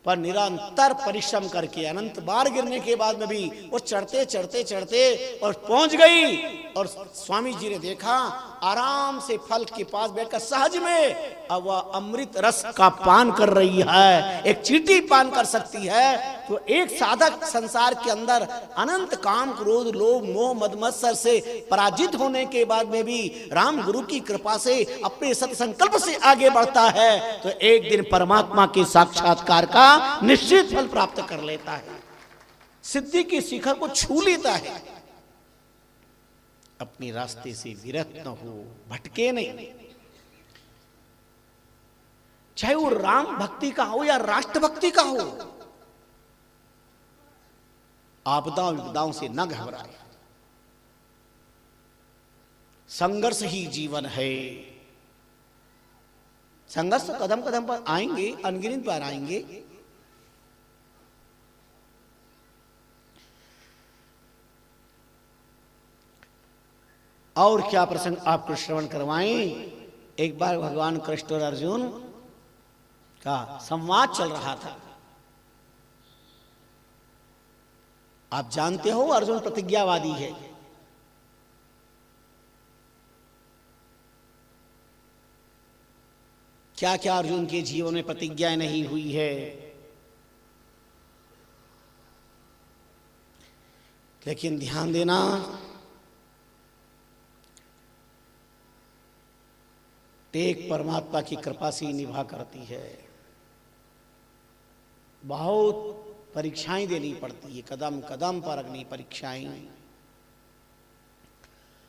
पर निरंतर परिश्रम करके अनंत बार गिरने के बाद में भी वो चढ़ते चढ़ते चढ़ते और पहुंच गई। और स्वामी जी ने देखा आराम से फल के पास बैठकर सहज में अब वह अमृत रस का पान कर रही है। एक चींटी पान कर सकती है तो एक साधक संसार के अंदर अनंत काम क्रोध लोभ मोह मद मत्सर से पराजित होने के बाद में भी राम गुरु की कृपा से अपने सत्संकल्प से आगे बढ़ता है तो एक दिन परमात्मा के साक्षात्कार का निश्चित फल प्राप्त कर लेता है, सिद्धि की शिखर को छू लेता है। अपने रास्ते से विरत न हो, भटके नहीं, चाहे वो राम भक्ति का हो या राष्ट्र भक्ति का हो। आपदाओं विपदाओं से न घबराए, संघर्ष ही जीवन है। संघर्ष तो कदम कदम पर आएंगे, अनगिनत बार आएंगे। और क्या प्रसंग आपको श्रवण करवाएं। एक बार भगवान कृष्ण और अर्जुन का संवाद चल रहा था। आप जानते हो अर्जुन प्रतिज्ञावादी है। क्या क्या अर्जुन के जीवन में प्रतिज्ञाएं नहीं हुई है, लेकिन ध्यान देना एक परमात्मा की कृपा से निभा करती है। बहुत परीक्षाएं देनी पड़ती है, कदम कदम पर अग्नि परीक्षाएं।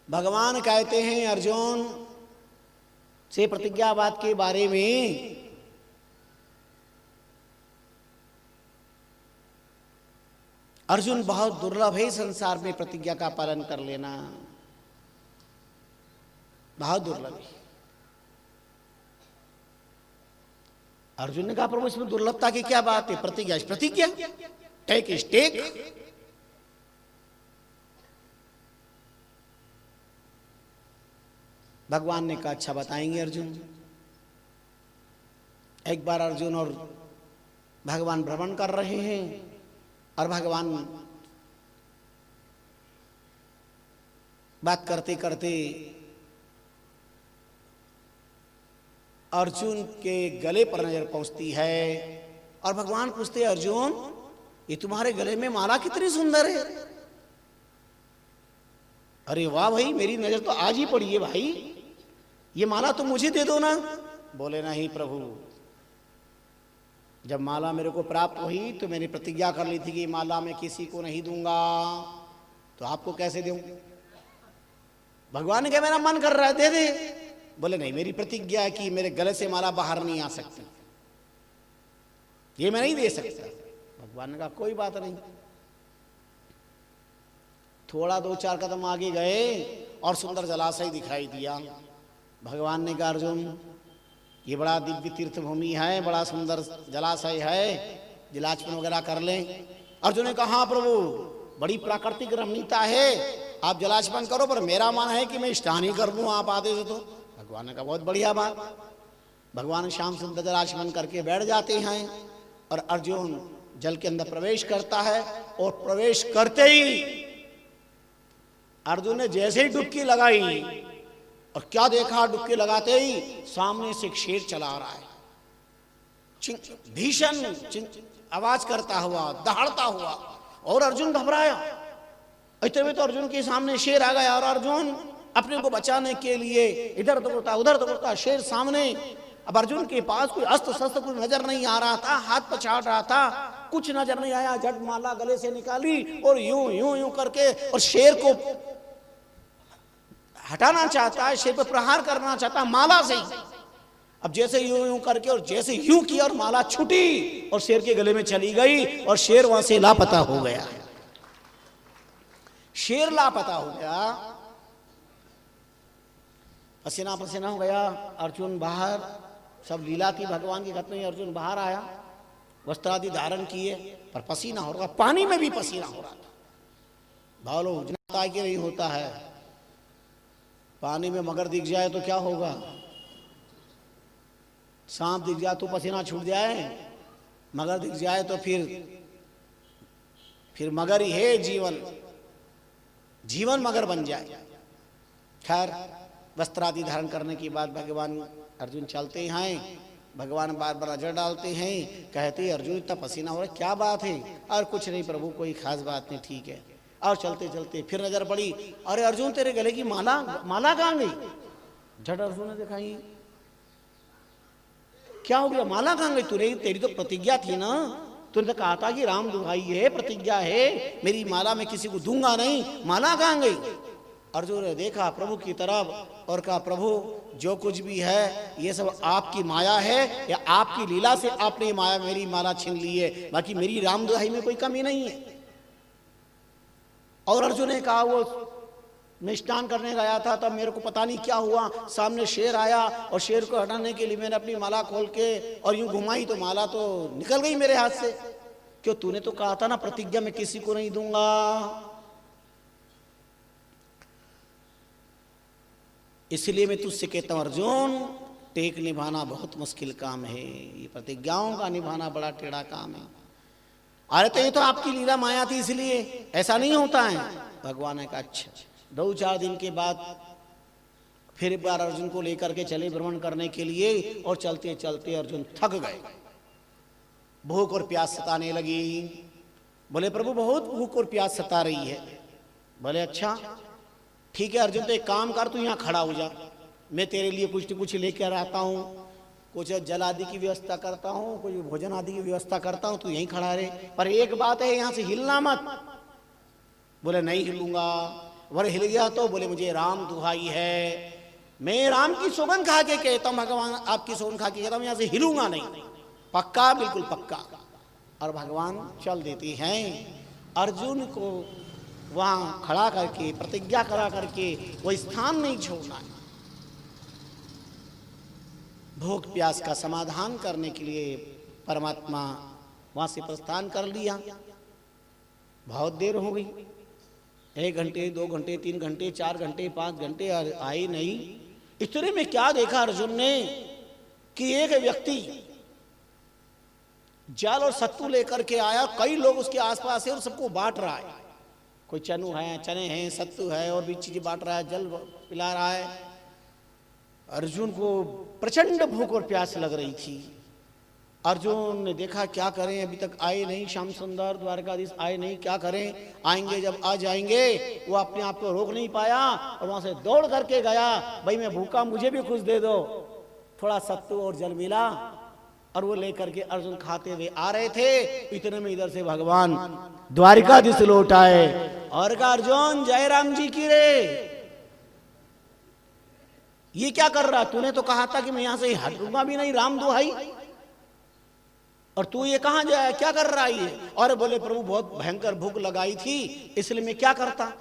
भगवान कहते हैं अर्जुन से प्रतिज्ञावाद के बारे में, अर्जुन बहुत दुर्लभ है संसार में प्रतिज्ञा का पालन कर लेना, बहुत दुर्लभ है। अर्जुन ने कहा प्रभु इसमें दुर्लभता की क्या बात है, प्रतिज्ञा प्रतिज्ञा, टेक इज टेक। भगवान ने कहा अच्छा बताएंगे अर्जुन। एक बार अर्जुन और भगवान भ्रमण कर रहे हैं और भगवान बात करते करते अर्जुन के गले पर नजर पहुंचती है और भगवान पूछते हैं अर्जुन ये तुम्हारे गले में माला कितनी सुंदर है। अरे वाह भाई, मेरी नजर तो आज ही पड़ी है भाई, ये माला तो मुझे दे दो ना। बोले नहीं प्रभु, जब माला मेरे को प्राप्त हुई तो मैंने प्रतिज्ञा कर ली थी कि माला मैं किसी को नहीं दूंगा, तो आपको कैसे दूं। भगवान ने कहा मेरा मन कर रहा है दे दे। बोले नहीं, मेरी प्रतिज्ञा है कि मेरे गले से माला बाहर नहीं आ सकती, ये मैं नहीं दे सकता। भगवान ने कहा कोई बात नहीं। थोड़ा 2-4 कदम आगे गए और सुंदर जलाशय दिखाई दिया। भगवान ने कहा अर्जुन ये बड़ा दिव्य तीर्थ भूमि है, बड़ा सुंदर जलाशय है, जलाचमन वगैरह कर लें। अर्जुन ने कहा हाँ प्रभु, बड़ी प्राकृतिक रमणीयता है, आप जलाचमन करो, पर मेरा मन है कि मैं स्नान ही कर लूं आप आदेश तो। भगवान ने कहा बहुत बढ़िया बात। भगवान श्याम सुंदर जलाचमन करके बैठ जाते हैं और अर्जुन जल के अंदर प्रवेश करता है और प्रवेश करते ही अर्जुन ने जैसे ही डुबकी लगाई और क्या देखा, डुबकी लगाते ही सामने से एक शेर चला आ रहा है, भीषण आवाज करता हुआ, दहाड़ता हुआ, और अर्जुन घबराया। इतने में तो अर्जुन के सामने शेर आ गया और अर्जुन अपने को बचाने के लिए इधर दौड़ता उधर दौड़ता, शेर सामने। अब अर्जुन के पास कोई अस्त्र शस्त्र कुछ नजर नहीं आ रहा था, हाथ पछाड़ रहा था, कुछ नजर नहीं आया। झट माला गले से निकाली और यूं यूं यूं करके और शेर को हटाना चाहता है, शेर पे प्रहार करना चाहता है माला से। अब जैसे यूं यूं करके और जैसे यूं किया और माला छूटी और शेर के गले में चली गई और शेर वहां से लापता हो गया। शेर लापता हो गया, पसीना पसीना हो गया। अर्जुन बाहर, सब लीला थी भगवान की खत्म हुई, अर्जुन बाहर आया, वस्त्रादि धारण किए, पर पसीना हो रहा, पानी में भी पसीना हो रहा था। भालो उजना कि नहीं होता है, पानी में मगर दिख जाए तो क्या होगा, सांप दिख जाए तो पसीना छूट जाए, मगर दिख जाए तो फिर मगर ही है जीवन, जीवन मगर बन जाए। खैर वस्त्रादि धारण करने के बाद भगवान अर्जुन चलते हैं, भगवान बार बार नजर डालते हैं, कहते अर्जुन इतना पसीना हो रहा है क्या बात है। और कुछ नहीं प्रभु, कोई खास बात नहीं, ठीक है। और चलते चलते फिर नजर पड़ी, अरे अर्जुन तेरे गले की माला कहाँ गई। झट अर्जुन ने दिखाई, क्या हो गया, माला कहाँ गई। तेरी तो प्रतिज्ञा थी ना, तूने तो कहा था कि राम दुहाई है, प्रतिज्ञा है, मेरी माला मैं किसी को दूंगा नहीं, माला कहाँ गई। अर्जुन ने देखा प्रभु की तरफ और कहा प्रभु जो कुछ भी है ये सब आपकी माया है, या आपकी लीला से आपने माया मेरी माला छीन ली है, बाकी मेरी राम दुहाई में कोई कमी नहीं है। और अर्जुन ने कहा वो मैं स्नान करने गया था, तब मेरे को पता नहीं क्या हुआ, सामने शेर आया और शेर को हटाने के लिए मैंने अपनी माला खोल के और यूं घुमाई तो माला तो निकल गई मेरे हाथ से। क्यों, तूने तो कहा था ना प्रतिज्ञा मैं किसी को नहीं दूंगा। इसलिए मैं तुझसे कहता हूं अर्जुन, टेक निभाना बहुत मुश्किल काम है, ये प्रतिज्ञाओं का निभाना बड़ा टेढ़ा काम है। अरे तो ये तो आपकी लीला माया थी इसलिए ऐसा नहीं होता है। भगवान ने कहा अच्छा। 2-4 दिन के बाद फिर एक बार अर्जुन को लेकर के चले भ्रमण करने के लिए, और चलते चलते अर्जुन थक गए, भूख और प्यास सताने लगी। बोले प्रभु बहुत भूख और प्यास सता रही है। बोले अच्छा ठीक है अर्जुन, तो एक काम कर, तू यहाँ खड़ा हो जा, मैं तेरे लिए कुछ न कुछ लेकर आता हूँ, कुछ जल आदि की व्यवस्था करता हूँ, कुछ भोजन आदि की व्यवस्था करता हूँ, तू यहीं खड़ा रहे, पर एक बात है यहाँ से हिलना मत। बोले नहीं हिलूंगा। बोले हिल गया तो, बोले मुझे राम दुहाई है, मैं राम की सौगंध खा के कहता हूँ, भगवान आपकी सौगंध खा के कहता हूँ यहाँ से हिलूंगा नहीं, पक्का, बिल्कुल पक्का। और भगवान चल देते हैं अर्जुन को वहां खड़ा करके प्रतिज्ञा करा करके वो स्थान नहीं छोड़ना है। भूख प्यास का समाधान करने के लिए परमात्मा वहां से प्रस्थान कर लिया। बहुत देर हो गई, 1 घंटे 2 घंटे 3 घंटे 4 घंटे 5 घंटे आए नहीं। इतने में क्या देखा अर्जुन ने कि एक व्यक्ति जल और सत्तू लेकर के आया। कई लोग उसके आसपास है और सबको बांट रहा है। कोई चने हैं, सत्तू है और भी चीजें बांट रहा है, जल पिला रहा है। अर्जुन को प्रचंड भूख और प्यास लग रही थी। अर्जुन ने देखा क्या करें, अभी तक आए नहीं, श्याम सुंदर द्वारकाधीश आए नहीं, क्या करें, आएंगे जब आ जाएंगे। वो अपने आप को रोक नहीं पाया और वहां से दौड़ करके गया, भाई मैं भूखा, मुझे भी कुछ दे दो। थोड़ा सत्तू और जल मिला और वो लेकर के अर्जुन खाते हुए आ रहे थे। इतने में इधर से भगवान द्वारिकाधीश लौट आए और कहा, अर्जुन जय राम जी की रे, ये क्या कर रहा, तूने तो कहा था कि मैं यहां से हटूंगा भी नहीं, राम दुहाई, और तू ये कहां जाए, क्या कर रहा है ये? और बोले प्रभु बहुत भयंकर भूख लगाई थी इसलिए मैं क्या करता।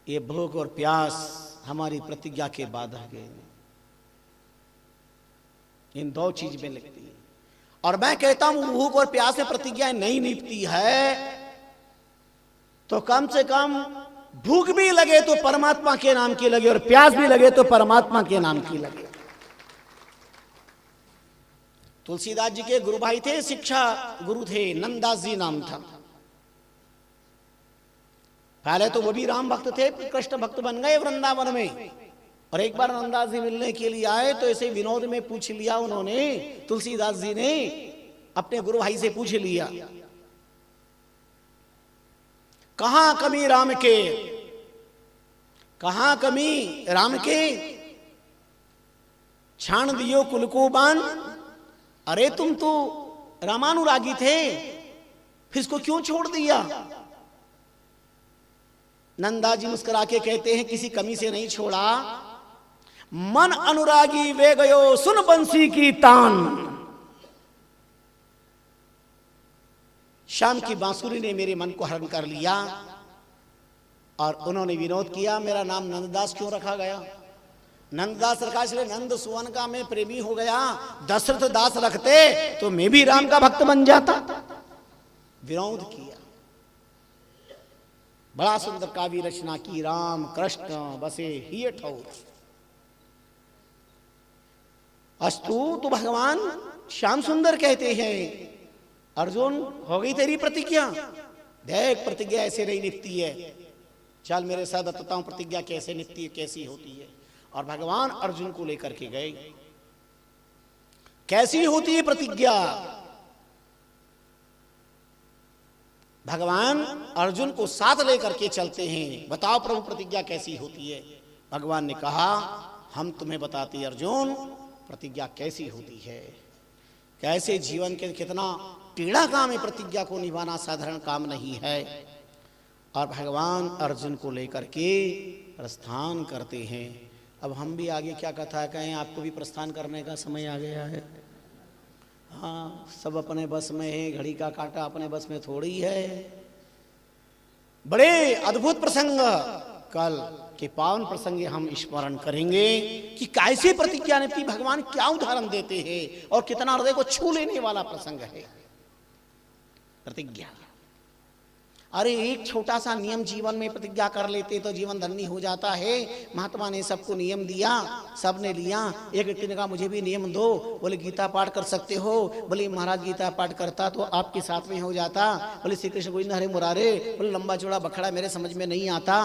ये भूख और प्यास हमारी प्रतिज्ञा के बाधक है। इन 2 चीज में लगती है। और मैं कहता हूं भूख और प्यास से प्रतिज्ञा नहीं निपटी है तो कम से कम भूख भी लगे तो परमात्मा के नाम की लगे और प्यास भी लगे तो परमात्मा के नाम की लगे। तुलसीदास जी के गुरु भाई थे, शिक्षा गुरु थे, नंददास जी नाम था। पहले तो वो भी राम भक्त थे, कृष्ण भक्त बन गए वृंदावन में। और एक बार नंददास जी मिलने के लिए आए तो ऐसे विनोद में पूछ लिया उन्होंने, तुलसीदास जी ने अपने गुरु भाई से पूछ लिया, कहां कमी राम के, कहां कमी राम के, छाण दियो कुल को बान। अरे तुम तो रामानुरागी थे, फिर इसको क्यों छोड़ दिया? नंदा जी मुस्कुरा के कहते हैं, किसी कमी से नहीं छोड़ा, मन अनुरागी वे गयो सुन बंसी की तान। शाम की बांसुरी ने मेरे मन को हरण कर लिया और उन्होंने विनोद किया, मेरा नाम नंददास क्यों रखा गया? नंददास रखा इसलिए नंद सुवन का मैं प्रेमी हो गया, दशरथ दास रखते तो मैं भी राम का भक्त बन जाता। विनोद किया। बड़ा सुंदर काव्य रचना की, राम कृष्ण बसे ही ठौर। अस्तु तो भगवान श्याम सुंदर कहते हैं, अर्जुन हो गई तेरी प्रतिज्ञा, देख प्रतिज्ञा ऐसे नहीं निपटी है, चल मेरे साथ बताता हूं प्रतिज्ञा कैसे निपटी है, कैसी होती है। और भगवान अर्जुन को लेकर के गए। कैसी होती है प्रतिज्ञा? भगवान अर्जुन को साथ लेकर के चलते हैं, बताओ प्रभु प्रतिज्ञा कैसी होती है। भगवान ने कहा, हम तुम्हें बताते अर्जुन प्रतिज्ञा कैसी होती है। कैसे जीवन के कितना टेढ़ा काम है, प्रतिज्ञा को निभाना साधारण काम नहीं है। और भगवान अर्जुन को लेकर के प्रस्थान करते हैं। अब हम भी आगे क्या कथा कहें, आपको भी प्रस्थान करने का समय आ गया है। हाँ, सब अपने बस में है, घड़ी का कांटा अपने बस में थोड़ी है। बड़े अद्भुत प्रसंग कल के पावन प्रसंग हम स्मरण करेंगे कि कैसे प्रतिज्ञा निपटी, भगवान क्या उदाहरण देते हैं और कितना हृदय को छू लेने वाला प्रसंग है प्रतिज्ञा। अरे एक छोटा सा नियम जीवन में प्रतिज्ञा कर लेते तो जीवन धन्य हो जाता है। महात्मा ने सबको नियम दिया, सबने लिया। एक व्यक्ति ने कहा मुझे भी नियम दो, बोले गीता पाठ कर सकते हो? बोले महाराज गीता पाठ करता तो आपके साथ में हो जाता। बोले श्री कृष्ण गोविंद हरे मुरारे। बोले लंबा चौड़ा बखड़ा मेरे समझ में नहीं आता,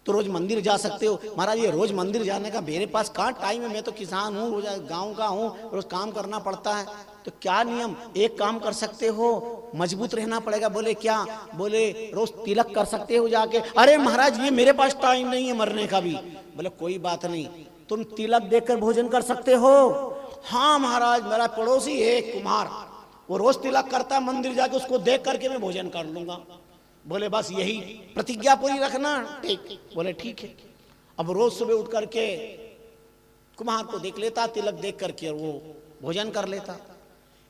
तो रोज मंदिर जा सकते हो? महाराज ये रोज मंदिर जाने का मेरे पास कहाँ टाइम है, मैं तो किसान हूँ, रोज गाँव का हूँ, रोज काम करना पड़ता है। तो क्या नियम, एक काम कर सकते हो, मजबूत रहना पड़ेगा। बोले क्या? बोले रोज तिलक कर सकते हो जाके। अरे महाराज ये मेरे पास टाइम नहीं है मरने का भी। बोले कोई बात नहीं, तुम तिलक देकर भोजन कर सकते हो? हाँ महाराज मेरा पड़ोसी है कुमार, वो रोज तिलक करता, मंदिर जाके उसको देख करके मैं भोजन कर लूंगा। बोले बस यही प्रतिज्ञा पूरी रखना। ठीक, बोले ठीक है। अब रोज सुबह उठ करके कुम्हार को देख लेता, तिलक देख करके वो भोजन कर लेता।